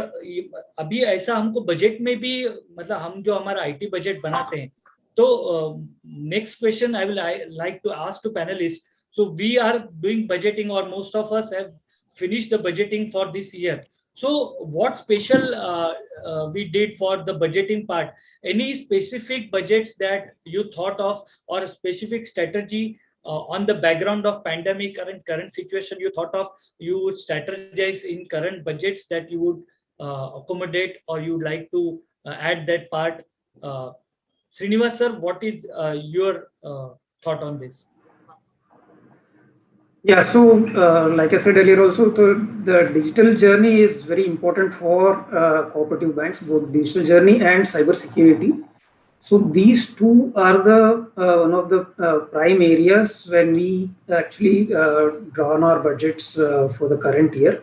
Speaker 2: अभी ऐसा हमको budget में भी, मतलब हम जो हमारा आईटी बजट बनाते हैं, तो next question I will like to ask to panelist. So we are doing budgeting, or most of us have finished the budgeting for this year. So what special we did for the budgeting part? Any specific budgets that you thought of, or a specific strategy on the background of pandemic or in current situation you thought of, you would strategize in current budgets that you would accommodate, or you would like to add that part? Srinivas sir, what is your thought on this?
Speaker 3: Yeah, so like I said earlier also, the digital journey is very important for cooperative banks, both digital journey and cyber security. So these two are the one of the prime areas when we actually draw on our budgets for the current year,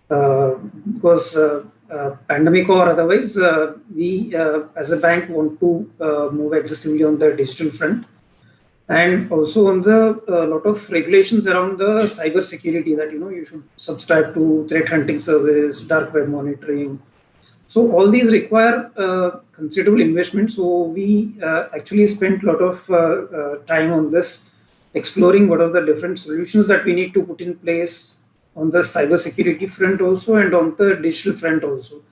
Speaker 3: because pandemic or otherwise, we as a bank want to move aggressively on the digital front. And also on the lot of regulations around the cyber security, that you should subscribe to threat hunting service, dark web monitoring. So all these require considerable investment. So we actually spent a lot of time on this, exploring what are the different solutions that we need to put in place on the cyber security front also, and on the digital front also.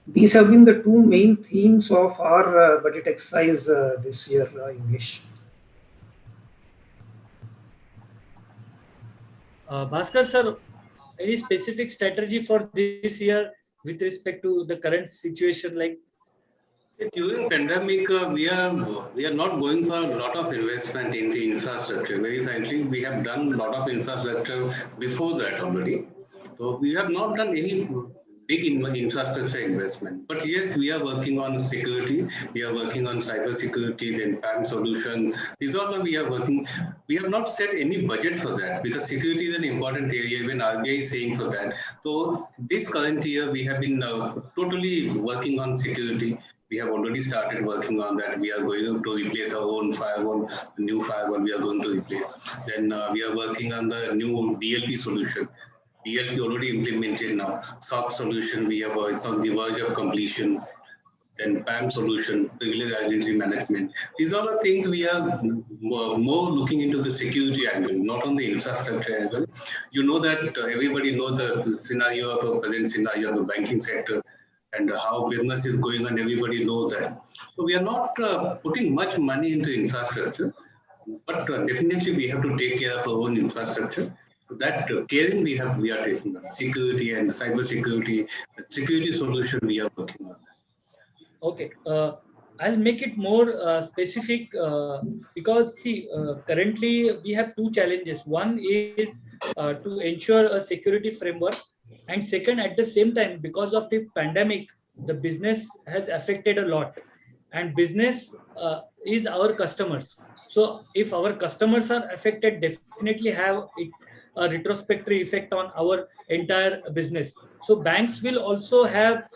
Speaker 3: These have been the two main themes of our budget exercise this year, English.
Speaker 2: Bhaskar sir, any specific strategy for this year with respect to the current situation? Like
Speaker 4: during pandemic, we are not going for a lot of investment in the infrastructure. Very frankly, we have done a lot of infrastructure before that already. So we have not done any big infrastructure investment. But yes, we are working on security. We are working on cyber security, then PAM solution. These are all we are working. We have not set any budget for that because security is an important area. Even RBI is saying for that. So this current year, we have been totally working on security. We have already started working on that. We are going to replace our own firewall, the new firewall we are going to replace. Then we are working on the new DLP solution. DLP already implemented now. SOC solution, we have it's on the verge of completion. Then PAM solution, privilege identity management. These are the things we are more looking into the security angle, not on the infrastructure angle. You know that everybody knows the scenario of a present scenario of the banking sector and how business is going on. Everybody knows that. So we are not putting much money into infrastructure, but definitely we have to take care of our own infrastructure. So that caring we are taking on security and cyber security, security solution we are working on.
Speaker 2: Okay. I'll make it more specific because see, currently we have two challenges. One is to ensure a security framework, and second, at the same time, because of the pandemic, the business has affected a lot, and business is our customers. So if our customers are affected, definitely have a retrospective effect on our entire business. So banks will also have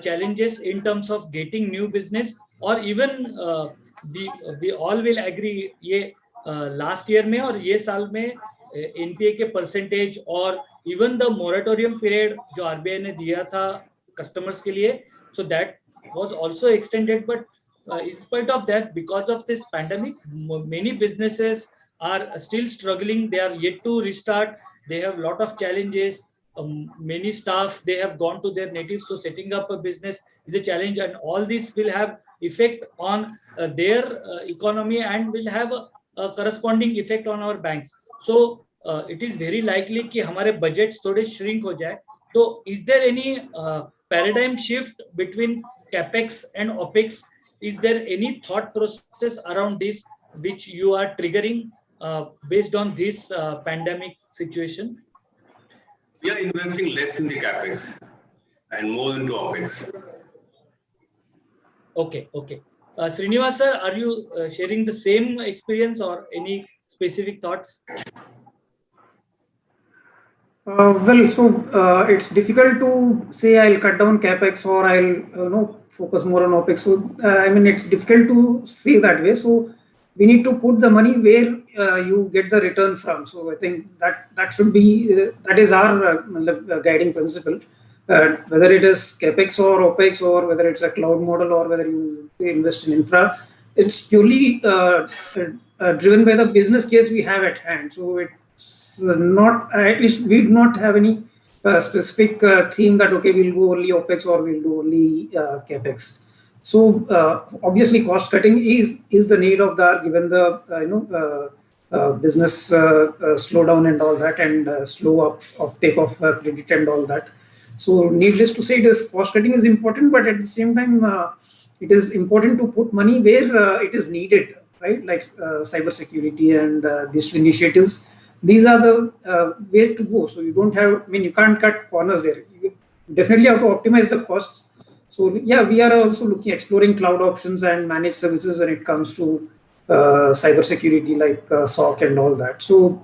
Speaker 2: challenges in terms of getting new business, or even we all will agree ये last year में और ये साल में NPA के percentage और even the moratorium period जो RBI ने दिया था कस्टमर्स के लिए, so that was also extended. But in spite of that, because of this pandemic, many businesses are still struggling. They are yet to restart. They have a lot of challenges. Many staff, they have gone to their native, so setting up a business is a challenge, and all this will have effect on their economy and will have a corresponding effect on our banks. So it is very likely कि हमारे budgets थोड़े shrink हो जाए. So is there any paradigm shift between capex and opex? Is there any thought process around this which you are triggering based on this pandemic situation?
Speaker 4: We are investing less in the capex and more into opex.
Speaker 2: Okay, okay. Srinivas sir, are you sharing the same experience or any specific thoughts?
Speaker 3: Well, so it's difficult to say I'll cut down capex or I'll focus more on opex. So I mean it's difficult to say that way. So we need to put the money where you get the return from. So I think that should be that is our guiding principle. Whether it is capex or opex or whether it's a cloud model or whether you invest in infra, it's purely driven by the business case we have at hand. So it's not, at least we do not have any specific theme that okay we'll go only opex or we'll do only capex. So obviously cost cutting is the need of the hour given the business slowdown and all that, and slow up of take of credit and all that. So needless to say, this cost cutting is important, but at the same time, it is important to put money where it is needed, right? Like cyber security and these initiatives. These are the ways to go. So you don't have, I mean, you can't cut corners there. You definitely have to optimize the costs. So yeah, we are also exploring cloud options and managed services when it comes to cyber security, like SOC and all that. So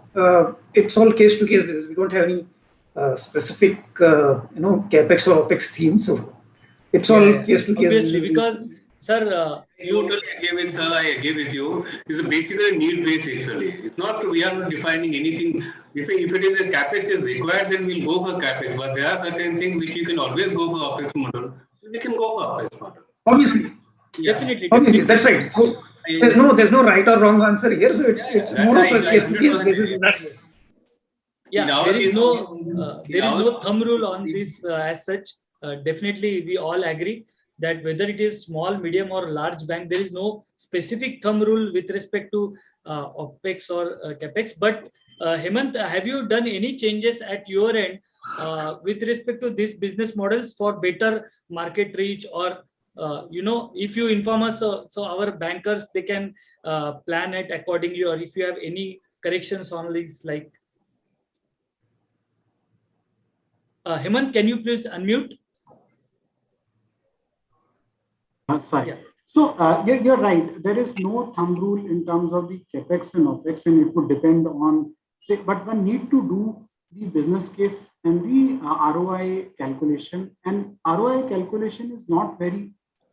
Speaker 3: it's all case to case basis. We don't have any specific capex or opex theme. So it's all case to case.
Speaker 2: Obviously, because sir,
Speaker 4: you totally agree with sir. I agree with you. It's basically need based actually. It's not we are not defining anything. If it is a capex is required, then we'll go for capex. But there are certain things which you can always go for opex model. We can go for opex model.
Speaker 3: Obviously,
Speaker 2: definitely,
Speaker 3: obviously, that's right. So there's no right or wrong answer here. So it's more of a case to case basis in that way.
Speaker 2: Yeah, there is no thumb rule on this as such. Definitely, we all agree that whether it is small, medium, or large bank, there is no specific thumb rule with respect to OPEX or CAPEX. But Hemant, have you done any changes at your end with respect to these business models for better market reach, or if you inform us, so our bankers they can plan it accordingly, or if you have any corrections on these, like. Hemant, can you please unmute?
Speaker 5: Sorry.
Speaker 2: Yeah.
Speaker 5: So you're right. There is no thumb rule in terms of the capex and opex, and it would depend on say. But one need to do the business case and the ROI calculation. And ROI calculation is not very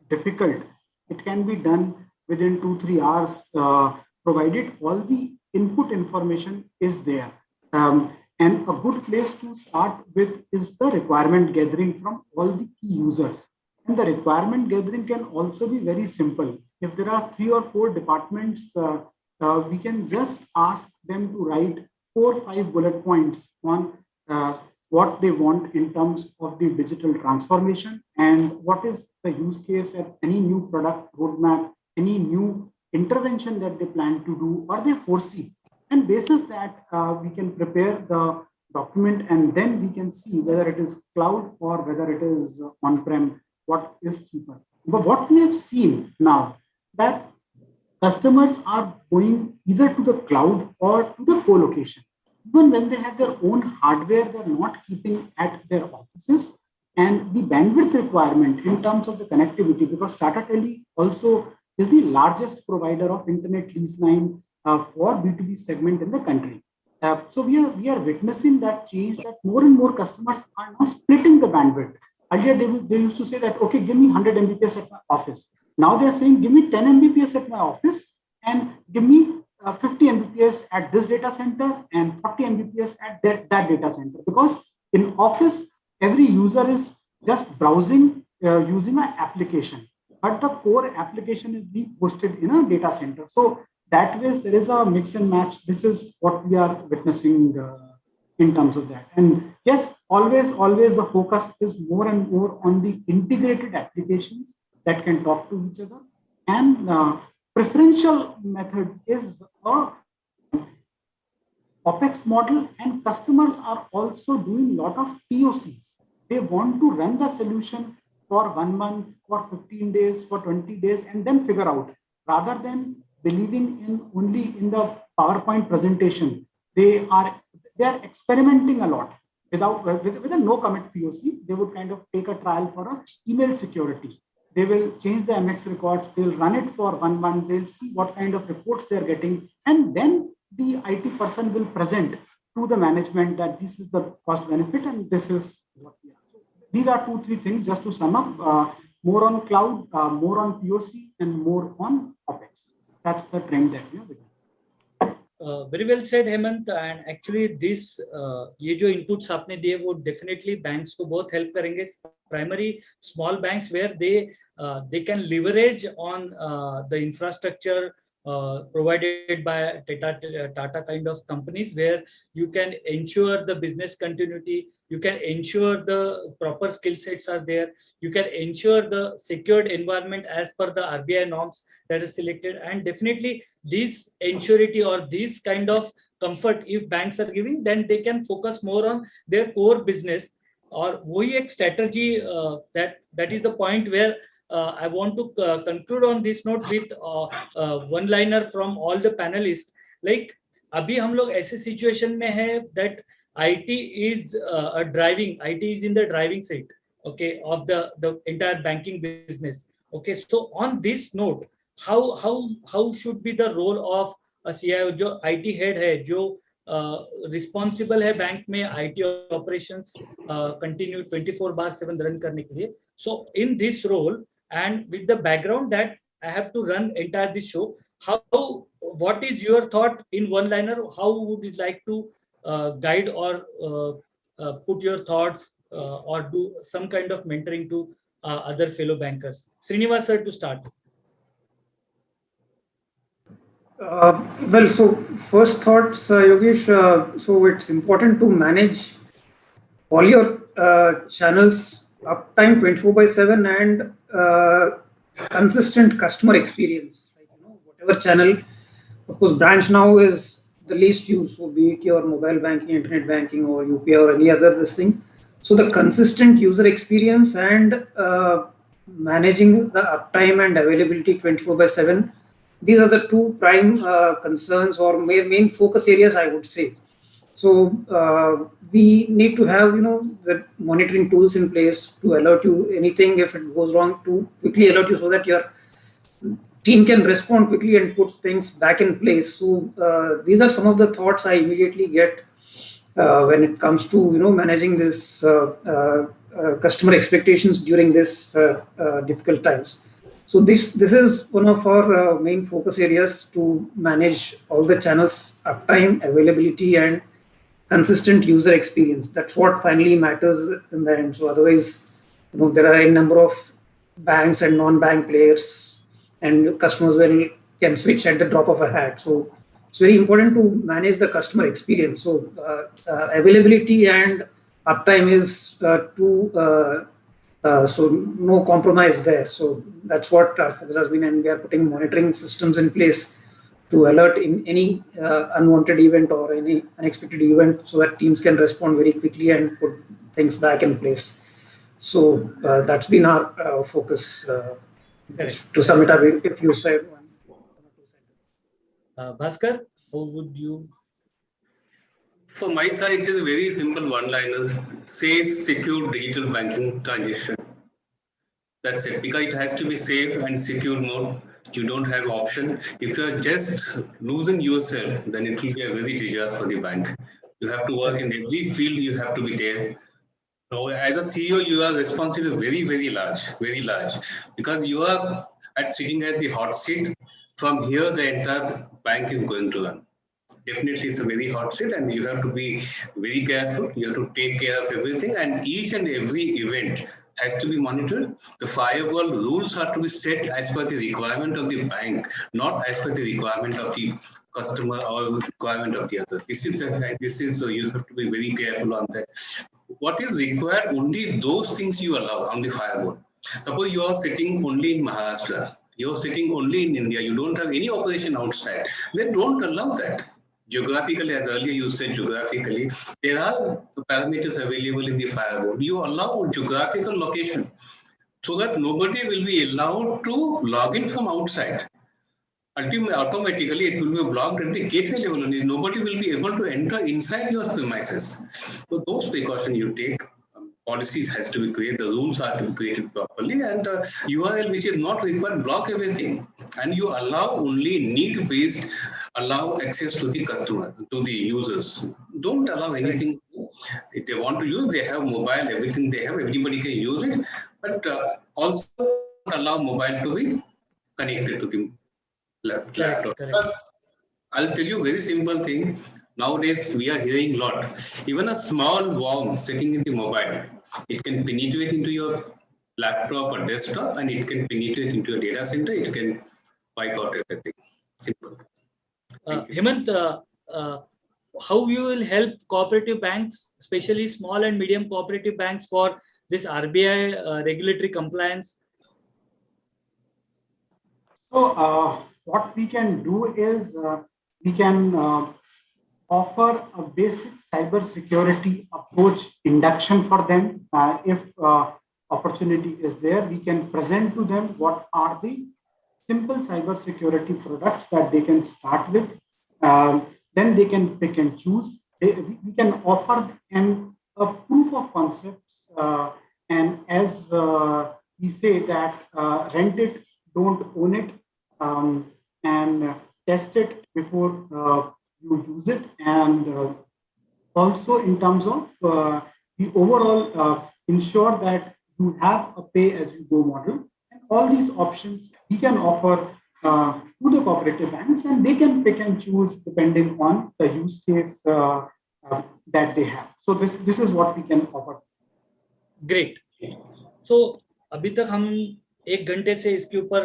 Speaker 5: difficult. It can be done within 2-3 hours, provided all the input information is there. And a good place to start with is the requirement gathering from all the key users. And the requirement gathering can also be very simple. If there are 3 or 4 departments, we can just ask them to write 4 or 5 bullet points on what they want in terms of the digital transformation and what is the use case at any new product roadmap, any new intervention that they plan to do or they foresee. And basis that, we can prepare the document and then we can see whether it is cloud or whether it is on-prem, what is cheaper. But what we have seen now that customers are going either to the cloud or to the co-location. Even when they have their own hardware, they're not keeping at their offices. And the bandwidth requirement in terms of the connectivity, because Tata Tele also is the largest provider of internet lease line for B2B segment in the country. So we are witnessing that change, that more and more customers are now splitting the bandwidth. Earlier, they used to say that, okay, give me 100 Mbps at my office. Now they're saying, give me 10 Mbps at my office and give me 50 Mbps at this data center and 40 Mbps at that data center. Because in office, every user is just browsing using an application, but the core application is being hosted in a data center. So that way, there is a mix and match. This is what we are witnessing in terms of that. And yes, always the focus is more and more on the integrated applications that can talk to each other. And preferential method is a OPEX model, and customers are also doing a lot of POCs. They want to run the solution for 1 month, for 15 days, for 20 days, and then figure out, rather than believing in only in the PowerPoint presentation. They are experimenting a lot with a no commit POC. They would kind of take a trial for a email security. They will change the MX records. They'll run it for 1 month. They'll see what kind of reports they're getting, and then the IT person will present to the management that this is the cost benefit and this is what we are. So these are 2-3 things just to sum up. More on cloud, more on POC, and more on OPEX. That's the trend that we are witnessing.
Speaker 2: Very well said, Hemant. And actually this ये जो inputs आपने दिए वो definitely banks को बहुत help करेंगे. Primary small banks where they can leverage on the infrastructure provided by Tata kind of companies, where you can ensure the business continuity, you can ensure the proper skill sets are there, you can ensure the secured environment as per the RBI norms that is selected, and definitely this ensurety or this kind of comfort if banks are giving, then they can focus more on their core business. और वही एक strategy that is the point where I want to conclude on this note with one liner from all the panelists. Like अभी हम लोग ऐसे situation में है that IT is in the driving seat, okay, of the entire banking business. Okay, so on this note, how should be the role of a CIO जो IT head है, जो responsible है बैंक में IT operations continue 24/7 run करने के लिए. So in this role and with the background that I have to run entire this show, what is your thought in one liner? How would you like to guide or put your thoughts or do some kind of mentoring to other fellow bankers? Srinivas sir, to start.
Speaker 3: Well, so first thoughts, Yogesh. So it's important to manage all your channels uptime 24/7 and consistent customer experience. Like, whatever channel, of course, branch now is the least used. So be it your mobile banking, internet banking, or UPI or any other this thing. So the consistent user experience and managing the uptime and availability 24/7. These are the two prime concerns or main focus areas, I would say. So we need to have the monitoring tools in place to alert you anything if it goes wrong, to quickly alert you so that your team can respond quickly and put things back in place. So these are some of the thoughts I immediately get when it comes to managing this customer expectations during this difficult times. So this is one of our main focus areas, to manage all the channels, uptime, availability, and consistent user experience. That's what finally matters in the end. So otherwise, there are a number of banks and non-bank players, and customers can switch at the drop of a hat. So it's very important to manage the customer experience. So availability and uptime is so no compromise there. So that's what our focus has been, and we are putting monitoring systems in place to alert in any unwanted event or any unexpected event, so that teams can respond very quickly and put things back in place. So that's been our focus. To sum it up, if you say one or two sentences.
Speaker 2: Bhaskar, how would you?
Speaker 4: For my side, it is a very simple one-liner: safe, secure digital banking transition. That's it, because it has to be safe and secure mode. You don't have option. If you're just losing yourself, then it will be a very disaster for the bank. You have to work in every field. You have to be there. So as a CEO, you are responsible very large, because you are sitting at the hot seat. From here, the entire bank is going to run. Definitely, it's a very hot seat, and you have to be very careful. You have to take care of everything, and each and every event has to be monitored. The firewall rules are to be set as per the requirement of the bank, not as per the requirement of the customer or requirement of the other. This is so you have to be very careful on that. What is required, only those things you allow on the firewall. Suppose you are sitting only in Maharashtra, you're sitting only in India, you don't have any operation outside, then don't allow that. Geographically, as earlier you said, geographically, there are parameters available in the firewall. You allow geographical location so that nobody will be allowed to log in from outside. Ultimately, automatically, it will be blocked at the gateway level only. Nobody will be able to enter inside your premises. So those precautions you take. Policies has to be created, the rules are to be created properly, and URL which is not required, block everything, and you allow only need-based, allow access to the customer, to the users. Don't allow anything. If they want to use, they have mobile, everything they have, everybody can use it, but also don't allow mobile to be connected to the laptop.
Speaker 2: Correct.
Speaker 4: I'll tell you a very simple thing. Nowadays, we are hearing a lot. Even a small worm sitting in the mobile, it can penetrate into your laptop or desktop, and it can penetrate into your data center. It can wipe out everything. Simple.
Speaker 2: Hemant, how you will help cooperative banks, especially small and medium cooperative banks, for this RBI regulatory compliance?
Speaker 5: So what we can do is we can offer a basic cyber security approach induction for them. If opportunity is there, we can present to them what are the simple cyber security products that they can start with. Then they can pick and choose. We can offer them a proof of concepts, and as we say that rent it, don't own it, and test it before you use it, and also in terms of the overall ensure that you have a pay as you go model. And all these options we can offer to the cooperative banks, and they can pick and choose depending on the use case that they have. So this is what we can offer.
Speaker 2: Great. So अभी तक हम 1 घंटे से इसके ऊपर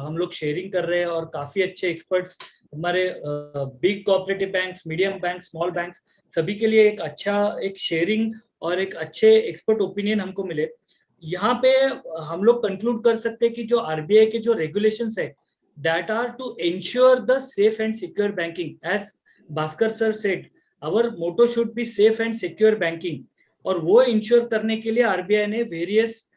Speaker 2: हम लोग sharing कर रहे हैं, और काफी अच्छे एक्सपर्ट्स हमारे big cooperative banks, medium banks, small banks, सभी के लिए एक अच्छा एक शेयरिंग और एक अच्छे एक्सपर्ट ओपिनियन हमको मिले. यहाँ पे हम लोग कंक्लूड कर सकते हैं कि जो आरबीआई के जो रेगुलेशंस है, that are to ensure the safe and secure banking. As Bhaskar sir said, our motto should be safe and secure banking, और वो इंश्योर करने के लिए आरबीआई ने various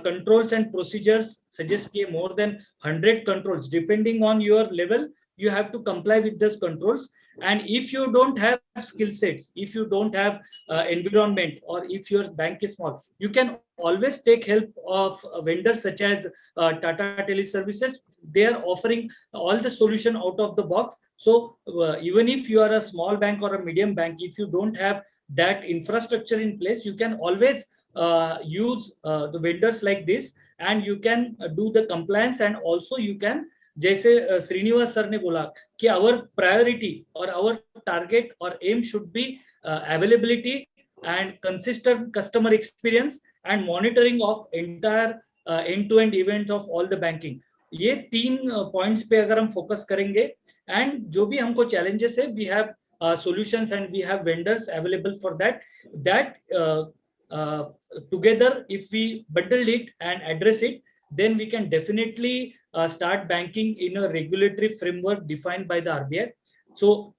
Speaker 2: controls and procedures suggest किए, more than 100 controls depending on your level. you have to comply with those controls. And if you don't have skill sets, if you don't have environment, or if your bank is small, you can always take help of vendors such as Tata Tele Services. They are offering all the solution out of the box. So even if you are a small bank or a medium bank, if you don't have that infrastructure in place, you can always use the vendors like this, and you can do the compliance. And also you can, जैसे Srinivas sir ने बोला कि our priority or our target or aim should be availability and consistent customer experience and monitoring of entire end-to-end events of all the banking. ये 3 points पे अगर हम focus करेंगे, and जो भी हमको चैलेंजेस है, we have solutions and we have vendors available for that together, if we bundle it and address it, then we can definitely start banking in a regulatory framework defined by the RBI. So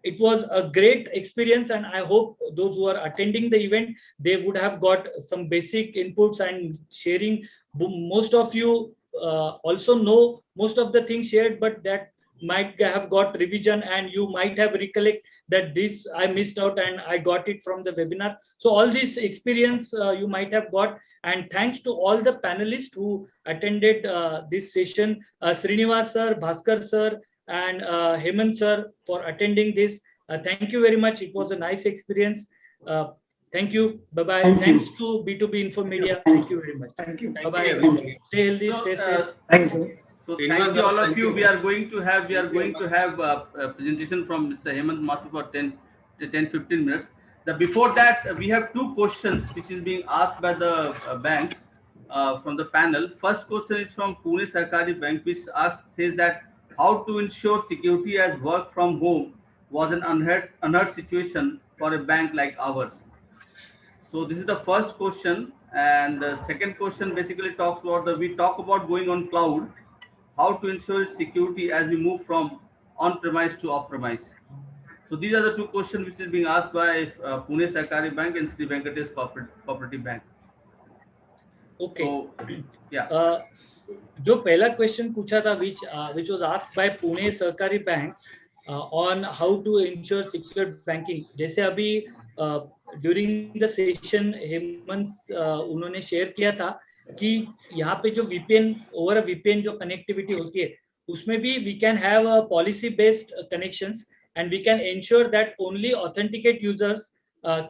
Speaker 2: it was a great experience, and I hope those who are attending the event, they would have got some basic inputs and sharing. Most of you also know most of the things shared, but that might have got revision, and you might have recollect that this I missed out and I got it from the webinar. So all this experience you might have got, and thanks to all the panelists who attended this session, Srinivas sir, Bhaskar sir, and Hemant sir, for attending this. Thank you very much. It was a nice experience. Thank you. Bye-bye. Thanks to B2B Info Media. Thank you very much.
Speaker 3: Thank you.
Speaker 2: Bye-bye. Stay healthy, stay safe.
Speaker 3: Thank you.
Speaker 1: So thank you all of you. We are going to have a presentation from Mr. Hemant Mathur for 10-15 minutes. Before that, we have 2 questions which is being asked by the banks from the panel. First question is from Pune Sarkari Bank, which says that how to ensure security as work from home was an unheard situation for a bank like ours. So this is the first question, and the second question basically talks about we talk about going on cloud, how to ensure its security as we move from on-premise to off-premise. So these are the 2 questions which is being asked by Pune Sarkari Bank and Sri Venkatesh Cooperative Bank.
Speaker 2: Okay.
Speaker 1: So, yeah.
Speaker 2: जो पहला question पूछा था, which was asked by Pune Sarkari Bank on how to ensure secure banking. जैसे अभी during the session Hemant उन्होंने share किया था कि यहाँ पे जो VPN over a VPN जो connectivity होती है, उसमें भी we can have a policy based connections, and we can ensure that only authenticate users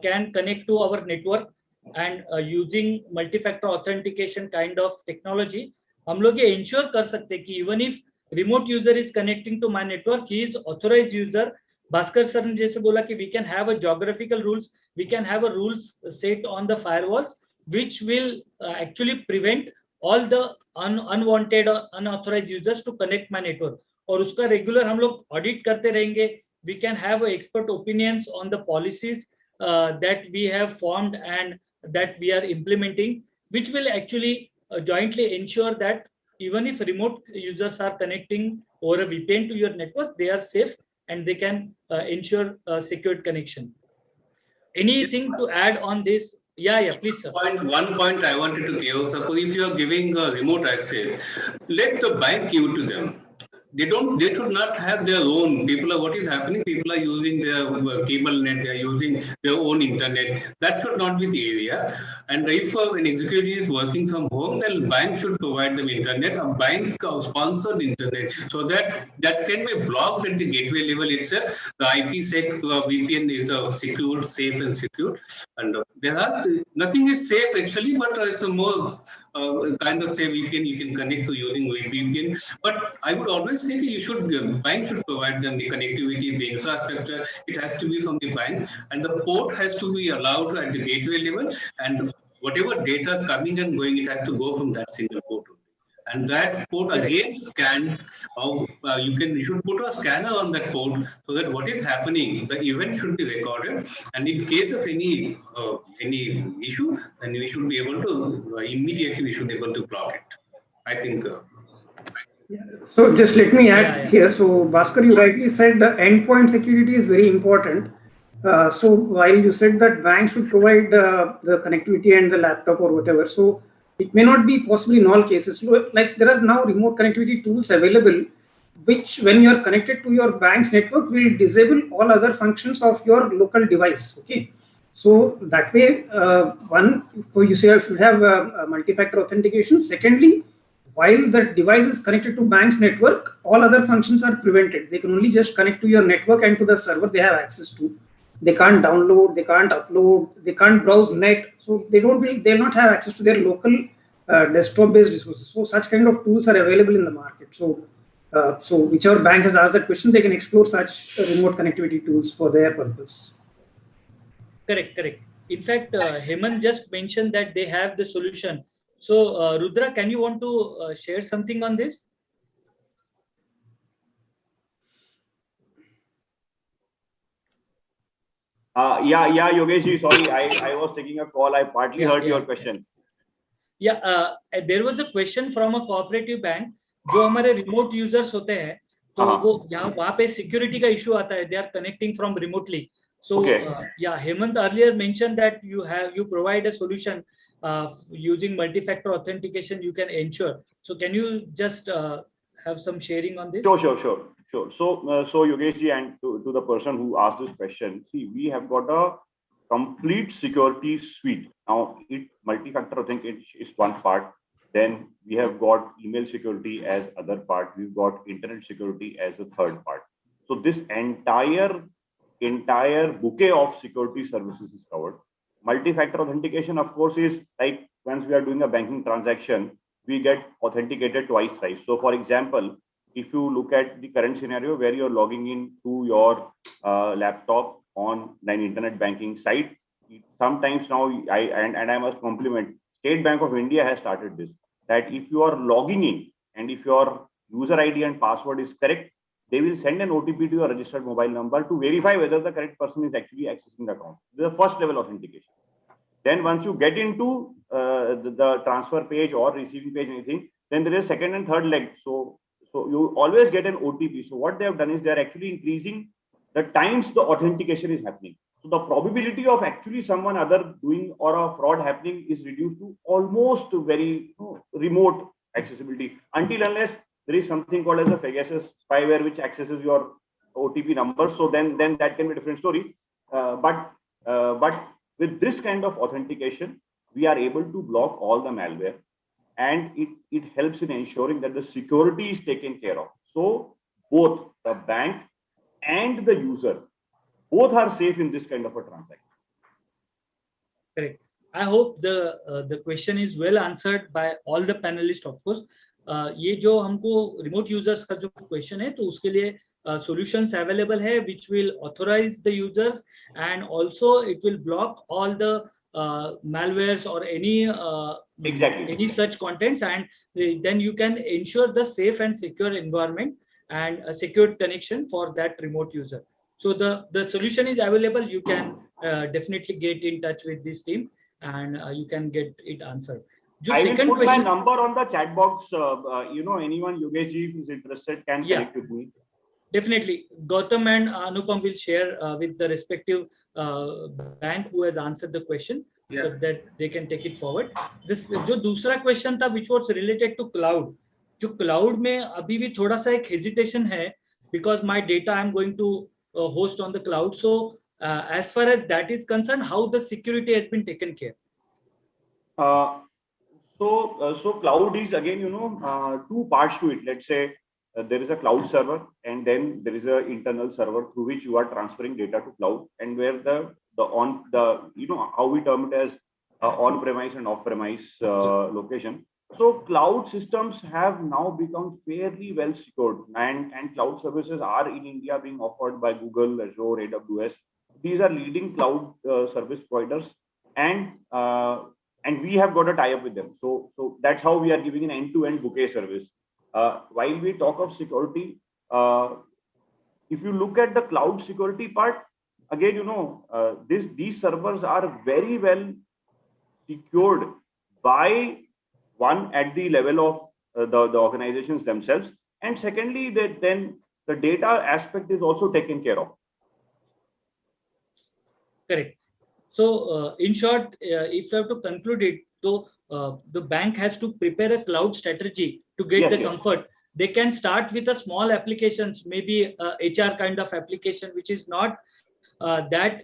Speaker 2: can connect to our network, and using multi-factor authentication kind of technology, हम लोग ये ensure कर सकते हैं कि even if remote user is connecting to my network, he is authorized user. Bhaskar sir ने जैसे बोला कि we can have a geographical rules, we can have a rules set on the firewalls, which will actually prevent all the unwanted or unauthorized users to connect my network. और उसका regular हम लोग audit करते रहेंगे. We can have expert opinions on the policies that we have formed and that we are implementing, which will actually jointly ensure that even if remote users are connecting over a VPN to your network, they are safe and they can ensure secured connection. Anything to add on this? Yeah, please, sir.
Speaker 4: One point I wanted to give. Suppose if you are giving remote access, let the bank give to them. They should not have their own. What is happening? People are using their cable net, they are using their own internet. That should not be the area. And if an executive is working from home, then bank should provide them internet, a bank sponsored internet, so that can be blocked at the gateway level itself. The IPsec VPN is secure, safe and secure. And nothing is safe actually, but it's a more kind of say VPN you can connect to using VPN. But I would always say bank should provide them the connectivity, the infrastructure. It has to be from the bank, and the port has to be allowed at the gateway level, and whatever data coming and going, it has to go from that single port. And that port again scanned. You should put a scanner on that port so that what is happening, the event should be recorded, and in case of any issue, then we should be able to immediately be able to block it. I think.
Speaker 3: So just let me add here. So Bhaskar, you rightly said the endpoint security is very important. So while you said that banks should provide the connectivity and the laptop or whatever, so it may not be possible in all cases. Like there are now remote connectivity tools available, which when you are connected to your bank's network will disable all other functions of your local device. Okay. So that way, one, you say should have a multi-factor authentication. Secondly, while the device is connected to bank's network, all other functions are prevented. They can only just connect to your network and to the server they have access to. They can't download, they can't upload, they can't browse net. So they'll not have access to their local desktop-based resources. So such kind of tools are available in the market. So whichever bank has asked that question, they can explore such remote connectivity tools for their purpose.
Speaker 2: Correct, correct. In fact, Hemant just mentioned that they have the solution. So, Rudra, can you want to share something on this?
Speaker 6: Yeah, Yogesh, sorry, I was taking a call. I partly heard your question.
Speaker 2: Yeah, there was a question from a cooperative bank. जो हमारे remote users होते हैं, तो वो यहाँ वहाँ पे security का issue आता है. They are connecting from remotely. So yeah, Hemant earlier mentioned that you provide a solution using multi-factor authentication. You can ensure. So can you just have some sharing on this?
Speaker 6: Sure. So Yogesh ji, and to the person who asked this question, see, we have got a complete security suite. Now, multi-factor authentication is one part. Then we have got email security as other part. We've got internet security as a third part. So this entire bouquet of security services is covered. Multi-factor authentication, of course, is like once we are doing a banking transaction, we get authenticated twice, thrice. So, for example, if you look at the current scenario where you're logging in to your laptop on an internet banking site, sometimes now I must compliment State Bank of India has started this, that if you are logging in and if your user ID and password is correct, they will send an OTP to your registered mobile number to verify whether the correct person is actually accessing the account. This is the first level authentication. Then once you get into the transfer page or receiving page, anything, then there is second and third leg. So you always get an OTP. So what they have done is they are actually increasing the times the authentication is happening. So the probability of actually someone other doing or a fraud happening is reduced to almost very remote accessibility, until unless there is something called as a Pegasus spyware which accesses your OTP number. So then that can be a different story. But with this kind of authentication, we are able to block all the malware, and it helps in ensuring that the security is taken care of. So both the bank and the user, both are safe in this kind of a transaction.
Speaker 2: Correct. I hope the question is well answered by all the panelists. Of course, ये जो हमको remote users का जो question है, तो उसके लिए solutions available है, which will authorize the users, and also it will block all the malwares or any such contents, and then you can ensure the safe and secure environment and a secure connection for that remote user. So the solution is available. You can definitely get in touch with this team, and you can get it answered.
Speaker 6: I will put my number on the chat box. Anyone, Yogesh ji, who is interested can connect with me.
Speaker 2: Definitely, Gautam and Anupam will share with the respective bank who has answered the question, so that they can take it forward. This जो दूसरा question था, which was related to cloud. जो cloud में अभी भी थोड़ा सा एक hesitation है, because my data I'm going to host on the cloud. So as far as that is concerned, how the security has been taken care?
Speaker 6: So cloud is again, two parts to it. Let's say there is a cloud server, and then there is an internal server through which you are transferring data to cloud, and where how we term it as on-premise and off-premise location. So cloud systems have now become fairly well secured, and cloud services are in India being offered by Google, Azure, AWS. These are leading cloud service providers, and we have got a tie-up with them. So that's how we are giving an end-to-end bouquet service. While we talk of security, if you look at the cloud security part, again, these servers are very well secured by one at the level of the organizations themselves, and secondly, then the data aspect is also taken care of.
Speaker 2: Correct. So, in short, if you have to conclude it, so the bank has to prepare a cloud strategy to get the comfort they can start with a small applications, maybe HR kind of application, which is not that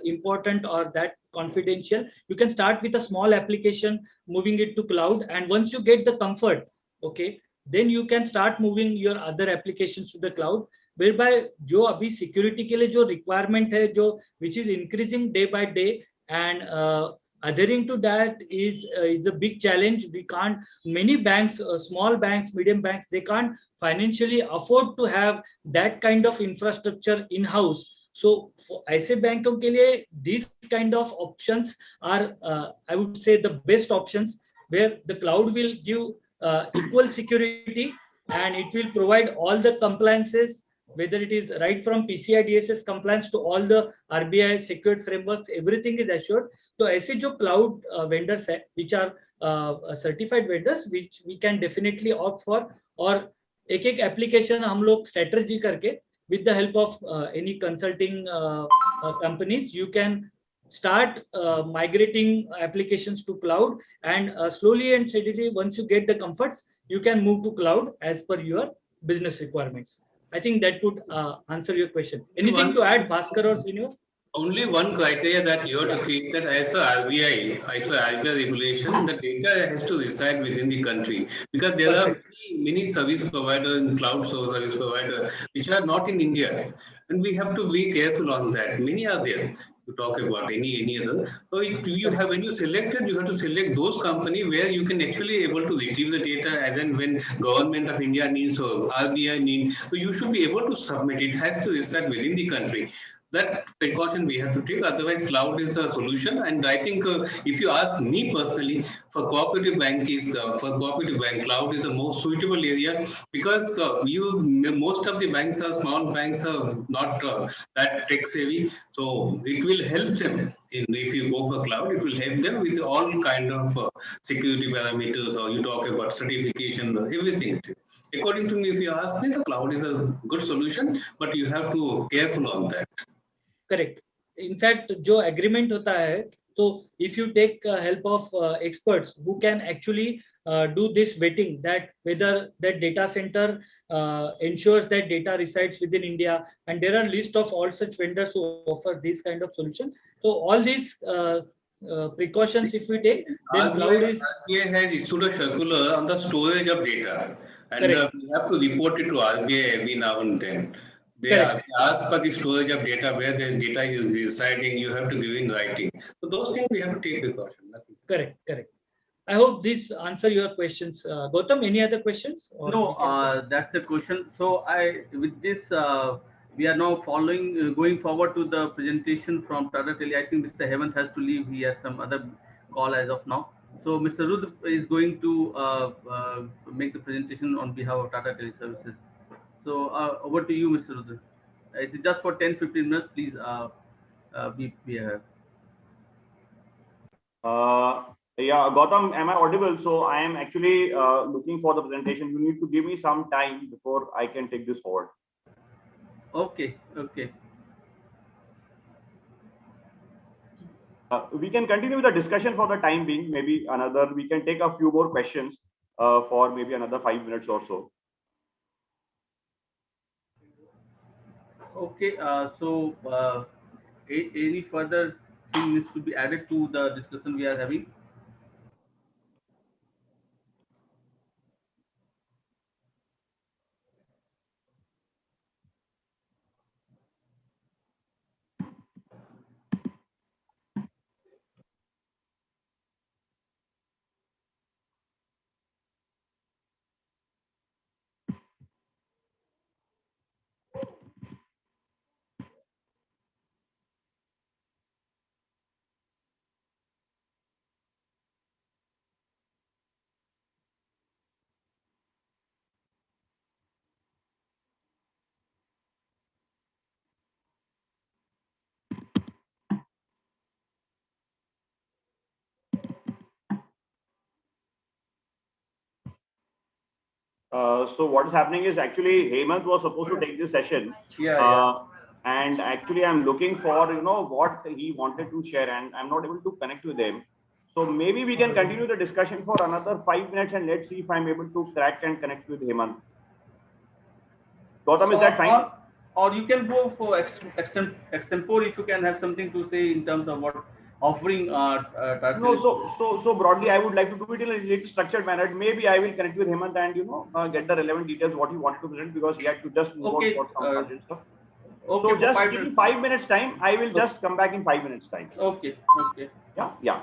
Speaker 2: important or that confidential. You can start with a small application, moving it to cloud, and once you get the comfort, okay, then you can start moving your other applications to the cloud, whereby जो अभी security के लिए जो requirement है, जो which is increasing day by day, and adhering to that is a big challenge. We can't, many banks, small banks, medium banks, they can't financially afford to have that kind of infrastructure in house. So ऐसे बैंकों के लिए these kind of options are I would say the best options, where the cloud will give equal security, and it will provide all the compliances, whether it is right from PCI DSS compliance to all the RBI secured frameworks, everything is assured. तो ऐसे जो cloud vendors है, which are certified vendors, which we can definitely opt for, और एक एक application हम लोग strategy करके, with the help of any consulting companies, you can start migrating applications to cloud, and slowly and steadily, once you get the comforts, you can move to cloud as per your business requirements. I think that would answer your question. Anything to add, Bhaskar or Srinivas?
Speaker 4: Only one criteria that you have to keep, that as per RBI, as per RBI regulation, the data has to reside within the country, because there are many service providers and cloud service providers which are not in India, and we have to be careful on that. Many are there. To talk about any other. So you have, when you selected, you have to select those company where you can actually able to retrieve the data as and when government of India needs or RBI needs. So you should be able to submit. It has to reside within the country. That precaution we have to take. Otherwise, cloud is a solution. And I think if you ask me personally, for cooperative bank is for cooperative bank, cloud is the most suitable area, because most of the banks are small banks, are not that tech savvy. So it will help them. If you go for cloud, it will help them with all kind of security parameters, or you talk about certification, everything. According to me, if you ask me, the cloud is a good solution, but you have to be careful on that.
Speaker 2: Correct. In fact, जो agreement होता है, so if you take help of experts who can actually do this vetting, that whether that data center ensures that data resides within India, and there are list of all such vendors who offer this kind of solution. So all these precautions, if we take, then cloud is.
Speaker 4: RBI has issued a circular on the storage of data, and we have to report it to RBI every now and then. They ask for the storage of data, where the data is residing, you have to give in writing. So those things we have to take precaution.
Speaker 2: Correct. I hope this answer your questions. Gautam, any other questions?
Speaker 1: No, that's the question. So with this, we are now going forward to the presentation from Tata Tele. I think Mr. Hemant has to leave. He has some other call as of now. So Mr. Rudra is going to make the presentation on behalf of Tata Tele Services. So over to you, Mr. Rudra. It's just for 10-15 minutes. Please be here.
Speaker 6: Yeah, Gautam, am I audible? So I am actually looking for the presentation. You need to give me some time before I can take this forward.
Speaker 1: Okay.
Speaker 6: We can continue the discussion for the time being. Maybe we can take a few more questions for maybe another 5 minutes or so.
Speaker 1: Okay, so any further thing needs to be added to the discussion we are having?
Speaker 6: So what is happening is, actually Hemant was supposed to take this session. And actually I'm looking for, what he wanted to share, and I'm not able to connect with him. So maybe we can continue the discussion for another 5 minutes, and let's see if I'm able to crack and connect with Hemant. Gautam, is that fine?
Speaker 1: Or you can go for extempore if you can have something to say in terms of what offering.
Speaker 6: No, so broadly, I would like to do it in a little structured manner. Maybe I will connect with Hemant and get the relevant details what he wanted to present, because he had to just move out for some urgent stuff.
Speaker 1: Okay,
Speaker 6: so just give me 5 minutes time. I will just come back in 5 minutes time.
Speaker 1: Okay.
Speaker 6: Yeah.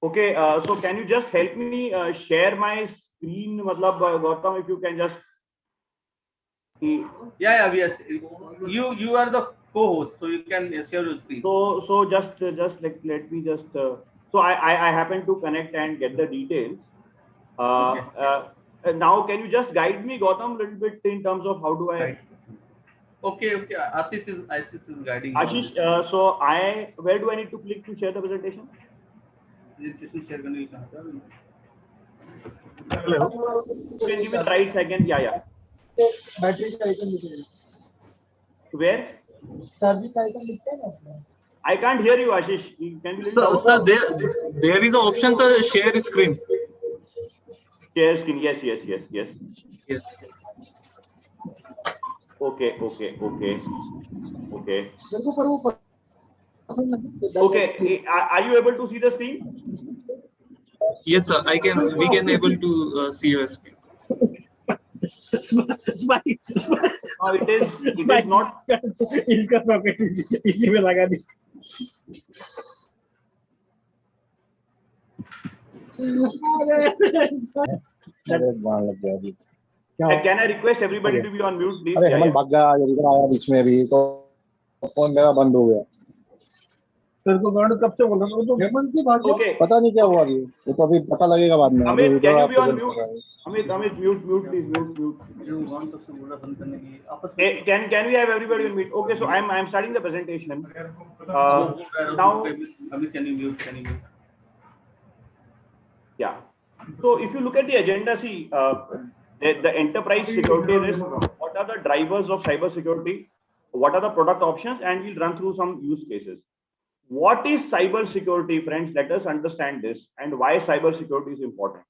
Speaker 6: Okay, so can you just help me share my screen, Gautam, if you can just.
Speaker 1: Yeah, we are. You are the co-host, so you can share your screen.
Speaker 6: So just like let me just. So I happen to connect and get the details. Now, can you just guide me, Gautam, a little bit in terms of how do I?
Speaker 1: Right. Okay. Ashish is guiding.
Speaker 6: Ashish, where do I need to click to share the presentation?
Speaker 1: Presentation share करने कहाँ था?
Speaker 6: Hello. You can give me the right second. Yeah.
Speaker 7: Battery का icon दिख रहा है.
Speaker 6: Where?
Speaker 7: Service icon दिखता है ना.
Speaker 6: I can't hear you, Ashish. Can you
Speaker 8: sir, there is an option, sir, share screen.
Speaker 6: Share screen. Yes.
Speaker 8: Yes.
Speaker 6: Okay. Okay. Are you able to see the screen?
Speaker 8: Yes, sir. We can able to see your screen.
Speaker 6: It is not.
Speaker 7: इसका socket इसी में लगा दी.
Speaker 6: Can I request everybody to be on mute, please?
Speaker 9: अरे हेमंत भाग गया, इधर आया बीच में भी तो फोन मेरा बंद हो गया.
Speaker 7: तेरे को वर्ण कब से बोल रहा हूँ, तो हेमंत की बात
Speaker 6: Okay.
Speaker 9: पता नहीं क्या हुआ अभी, वो तो अभी पता लगेगा बाद में। अभी
Speaker 6: Amit,
Speaker 9: उधर
Speaker 6: can you
Speaker 9: आप
Speaker 6: be on
Speaker 9: प्रेजेंट कर
Speaker 6: mute?
Speaker 9: रहे हैं।
Speaker 6: Amit, mute, please, mute.
Speaker 1: जो वन तक से बोल रहा बंद करने के लिए आपस में
Speaker 6: Can we have everybody on mute? Okay, so I'm starting the presentation. Now,
Speaker 1: Amit, can you mute?
Speaker 6: yeah. So if you look at the agenda, see the enterprise security risk. What are the drivers of cyber security? What are the product options? And we'll run through some use cases. What is cyber security, friends? Let us understand this and why cyber security is important.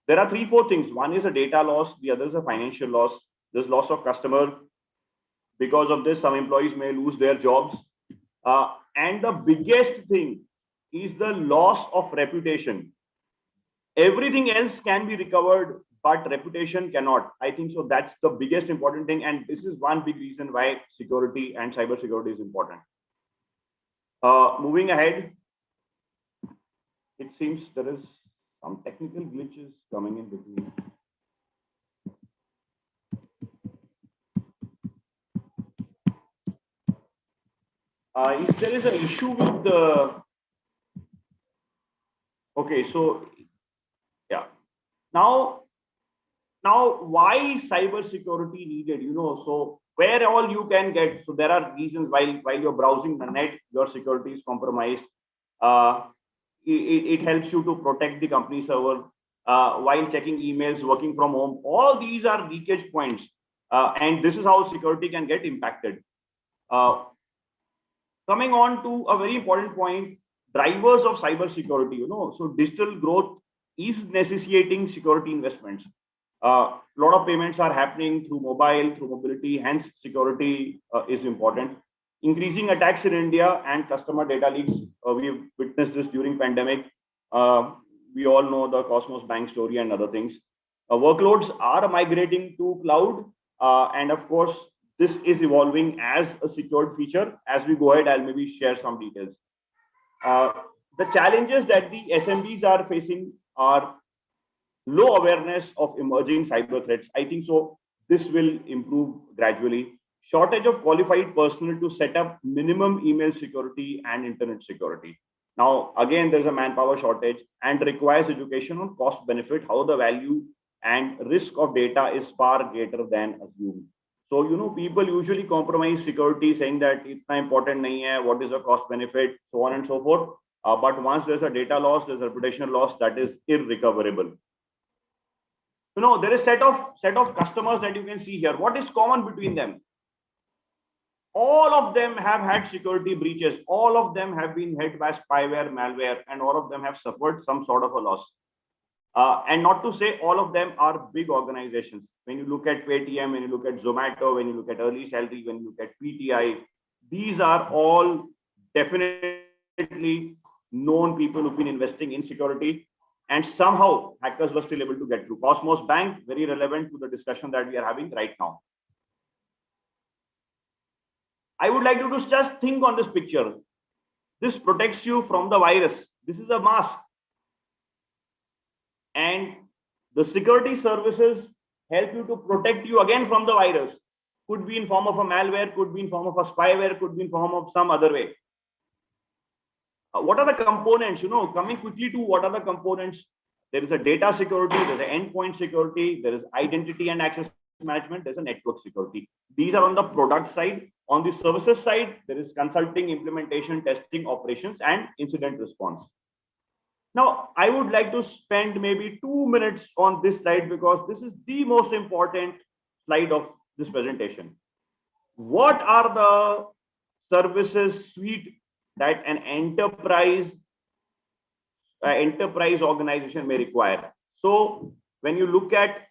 Speaker 6: There are 3-4 things. One is a data loss. The other is a financial loss. There's loss of customer. Because of this, some employees may lose their jobs. And the biggest thing is the loss of reputation. Everything else can be recovered, but reputation cannot. I think so. That's the biggest important thing. And this is one big reason why security and cyber security is important. Moving ahead, it seems there is some technical glitches coming in between. If there is an issue with the, okay, so yeah, now why is cyber security needed? So where all you can get, so there are reasons while you're browsing the net, your security is compromised. It helps you to protect the company server while checking emails, working from home. All these are leakage points, and this is how security can get impacted. Coming on to a very important point, drivers of cyber security. So digital growth is necessitating security investments. A lot of payments are happening through mobile, through mobility, hence security is important. Increasing attacks in India and customer data leaks. We've witnessed this during pandemic. We all know the Cosmos Bank story and other things. Workloads are migrating to cloud, and of course, this is evolving as a secured feature. As we go ahead, I'll maybe share some details. The challenges that the SMBs are facing are low awareness of emerging cyber threats. I think so. This will improve gradually. Shortage of qualified personnel to set up minimum email security and internet security. Now, again, there's a manpower shortage and requires education on cost benefit, how the value and risk of data is far greater than assumed. So, people usually compromise security saying that it's not important, what is the cost benefit, so on and so forth. But once there's a data loss, there's a reputational loss that is irrecoverable. There is set of customers that you can see here. What is common between them? All of them have had security breaches. All of them have been hit by spyware, malware, and all of them have suffered some sort of a loss. And not to say all of them are big organizations. When you look at Paytm, when you look at Zomato, when you look at Early Salary, when you look at PTI, these are all definitely known people who've been investing in security. And somehow hackers were still able to get through. Cosmos Bank, very relevant to the discussion that we are having right now. I would like you to just think on this picture. This protects you from the virus. This is a mask. And the security services help you to protect you again from the virus. Could be in form of a malware, could be in form of a spyware, could be in form of some other way. What are the components? Coming quickly to what are the components? There is a data security, there's an endpoint security, there is identity and access management, there's a network security. These are on the product side. On the services side, there is consulting, implementation, testing, operations, and incident response. Now, I would like to spend maybe 2 minutes on this slide because this is the most important slide of this presentation. What are the services suite that an enterprise organization may require? So when you look at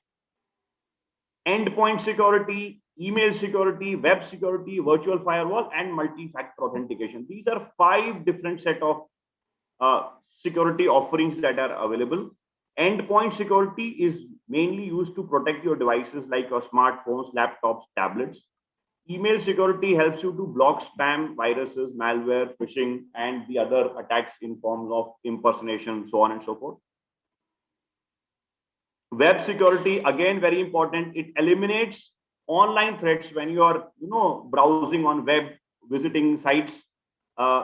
Speaker 6: endpoint security, email security, web security, virtual firewall, and multi-factor authentication, these are 5 different set of security offerings that are available. Endpoint security is mainly used to protect your devices like your smartphones, laptops, tablets. Email security helps you to block spam, viruses, malware, phishing, and the other attacks in forms of impersonation, so on and so forth. Web security, again, very important. It eliminates online threats when you are, browsing on web, visiting sites.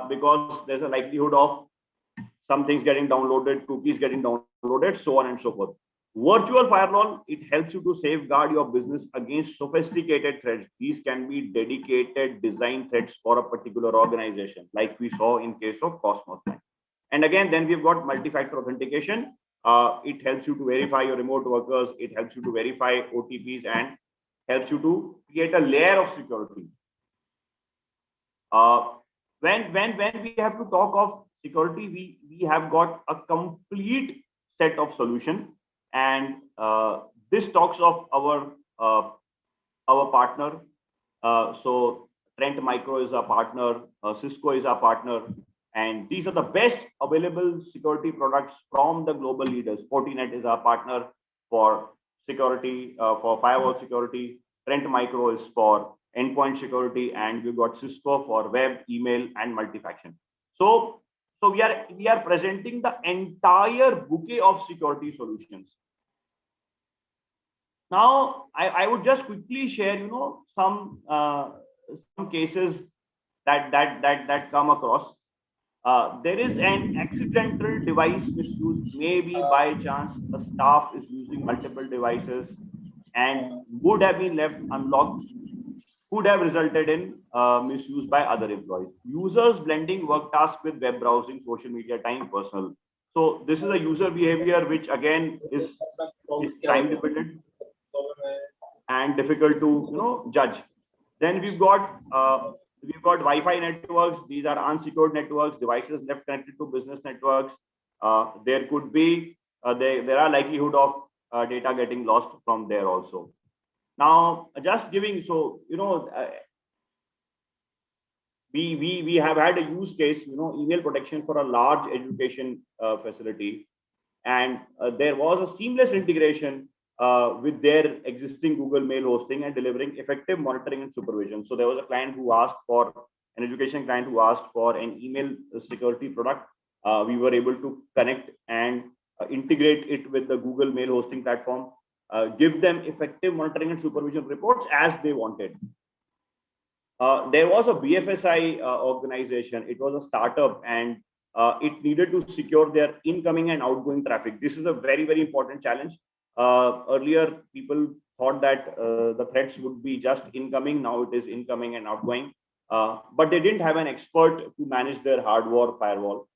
Speaker 6: because there's a likelihood of some things getting downloaded, cookies getting downloaded, so on and so forth. Virtual firewall, it helps you to safeguard your business against sophisticated threats. These can be dedicated design threats for a particular organization, like we saw in case of Cosmos Bank. And again, then we've got multi-factor authentication. It helps you to verify your remote workers. It helps you to verify OTPs and helps you to create a layer of security. When we have to talk of security, we have got a complete set of solution, and this talks of our partner. So Trent Micro is our partner, Cisco is our partner, and these are the best available security products from the global leaders. Fortinet is our partner for security, for firewall security. Trent Micro is for endpoint security, and we've got Cisco for web, email, and multifaction. So we are presenting the entire bouquet of security solutions. Now, I would just quickly share, some cases that come across. There is an accidental device misuse. Maybe by chance a staff is using multiple devices and would have been left unlocked, could have resulted in misuse by other employees. Users blending work tasks with web browsing, social media time, personal. So this is a user behavior which again is time dependent and difficult to judge. Then we've got Wi-Fi networks. These are unsecured networks. Devices left connected to business networks. There could be there are likelihood of data getting lost from there also. Now, just giving we have had a use case, email protection for a large education facility, and there was a seamless integration with their existing Google Mail hosting and delivering effective monitoring and supervision. So there was a client who asked for an education client who asked for an email security product. We were able to connect and integrate it with the Google Mail hosting platform, give them effective monitoring and supervision reports as they wanted. There was a BFSI organization. It was a startup, and it needed to secure their incoming and outgoing traffic. This is a very, very important challenge. Earlier, people thought that the threats would be just incoming. Now it is incoming and outgoing. But they didn't have an expert to manage their hardware firewall.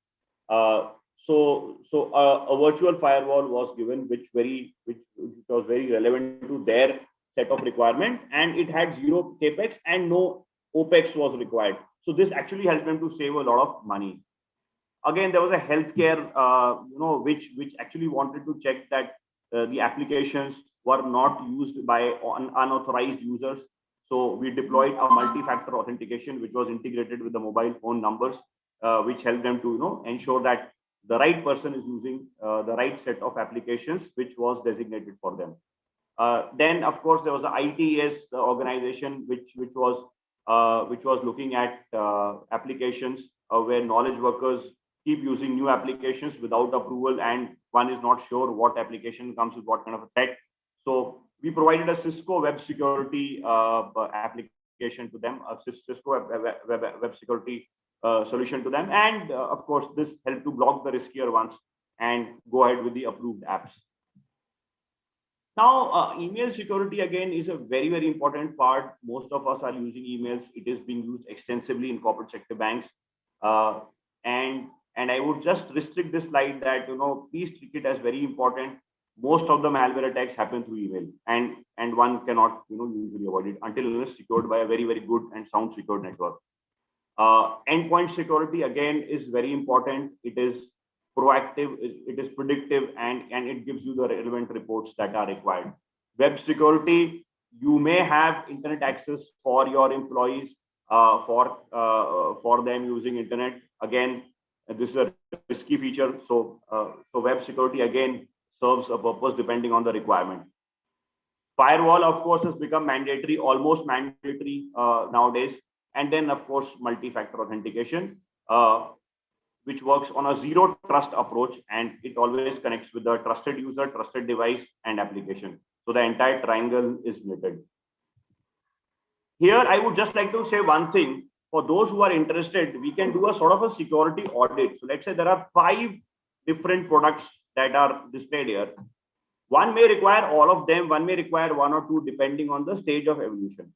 Speaker 6: So a virtual firewall was given, which was very relevant to their set of requirement, and it had zero capex and no OPEX was required. So this actually helped them to save a lot of money. Again, there was a healthcare, which actually wanted to check that the applications were not used by unauthorized users. So we deployed a multi-factor authentication, which was integrated with the mobile phone numbers, which helped them to ensure that the right person is using the right set of applications, which was designated for them. Then, of course, there was an ITS organization, which was looking at applications where knowledge workers keep using new applications without approval, and one is not sure what application comes with what kind of a threat. So we provided a Cisco web security application to them, a Cisco web security solution to them, and of course this helped to block the riskier ones and go ahead with the approved apps. Now, email security again is a very, very important part. Most of us are using emails. It is being used extensively in corporate sector banks, and I would just restrict this slide that please treat it as very important. Most of the malware attacks happen through email, and one cannot usually avoid it until it is secured by a very, very good and sound secured network. Endpoint security again is very important. It is proactive, it is predictive, and it gives you the relevant reports that are required. Web security, you may have internet access for your employees, for them using internet. Again, this is a risky feature. So web security again serves a purpose depending on the requirement. Firewall, of course, has become mandatory, almost mandatory nowadays. And then, of course, multi-factor authentication, which works on a zero trust approach, and it always connects with the trusted user, trusted device, and application. So the entire triangle is knitted. Here, I would just like to say one thing. for those who are interested, we can do a sort of a security audit. So let's say there are 5 different products that are displayed here. One may require all of them, one may require 1 or 2 depending on the stage of evolution.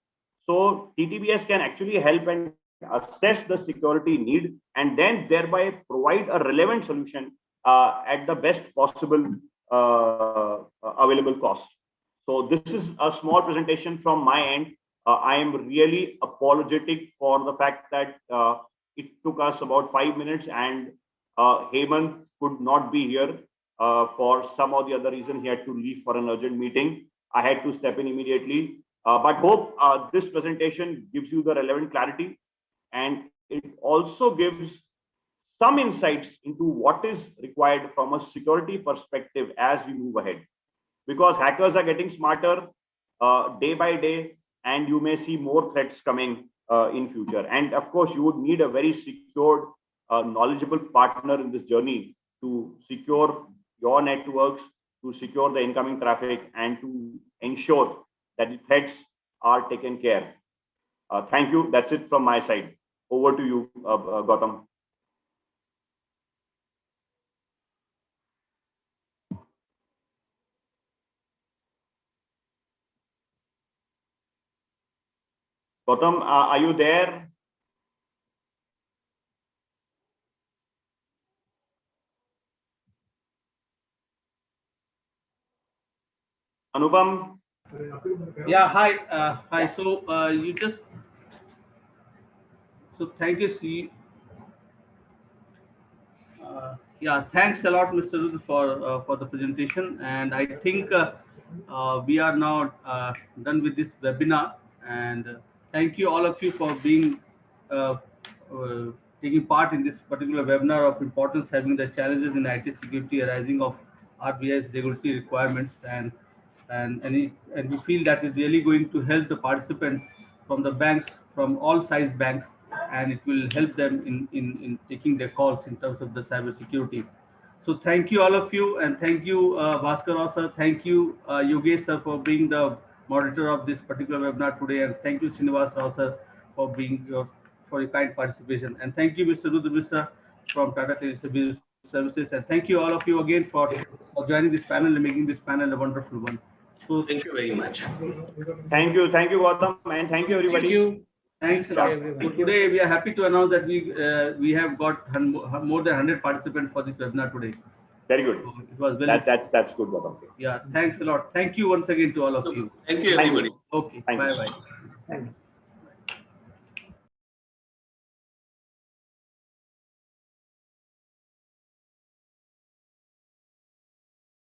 Speaker 6: So TTBS can actually help and assess the security need and then thereby provide a relevant solution at the best possible available cost. So this is a small presentation from my end. I am really apologetic for the fact that it took us about 5 minutes and Hemant could not be here for some or the other reason. He had to leave for an urgent meeting. I had to step in immediately. But hope this presentation gives you the relevant clarity, and it also gives some insights into what is required from a security perspective as we move ahead. Because hackers are getting smarter day by day, and you may see more threats coming in future. And of course, you would need a very secured, knowledgeable partner in this journey to secure your networks, to secure the incoming traffic, and to ensure that the threats are taken care. Thank you. That's it from my side. Over to you, Gautam. Gautam, are you there? Anupam?
Speaker 1: Yeah, hi. Hi. So you just, so thank you, C. Yeah, thanks a lot, Mr. Rudra, for the presentation. And I think we are now done with this webinar. And thank you all of you for being uh, uh, taking part in this particular webinar of importance having the challenges in IT security arising of RBI's regulatory requirements. And we feel that is really going to help the participants from the banks, from all size banks, and it will help them in taking their calls in terms of the cyber security. So thank you all of you, and thank you Bhaskar sir, thank you Yogesh sir for being the moderator of this particular webinar today, and thank you Srinivas Rao sir for being for your kind participation, and thank you Mr. Rudra Mishra from Tata Tele Services, and thank you all of you again for joining this panel and making this panel a wonderful one. So
Speaker 4: thank you very much.
Speaker 6: Thank you, Gautam, and thank you everybody.
Speaker 2: Thank you.
Speaker 1: Thanks a lot. So today we are happy to announce that we have got more than 100 participants for this webinar today.
Speaker 6: Very good.
Speaker 1: So it was well.
Speaker 6: That's good, Gautam.
Speaker 1: Yeah, thanks a lot. Thank you once again to all of you.
Speaker 4: Thank you, everybody.
Speaker 1: Okay, bye bye.
Speaker 3: Thank you.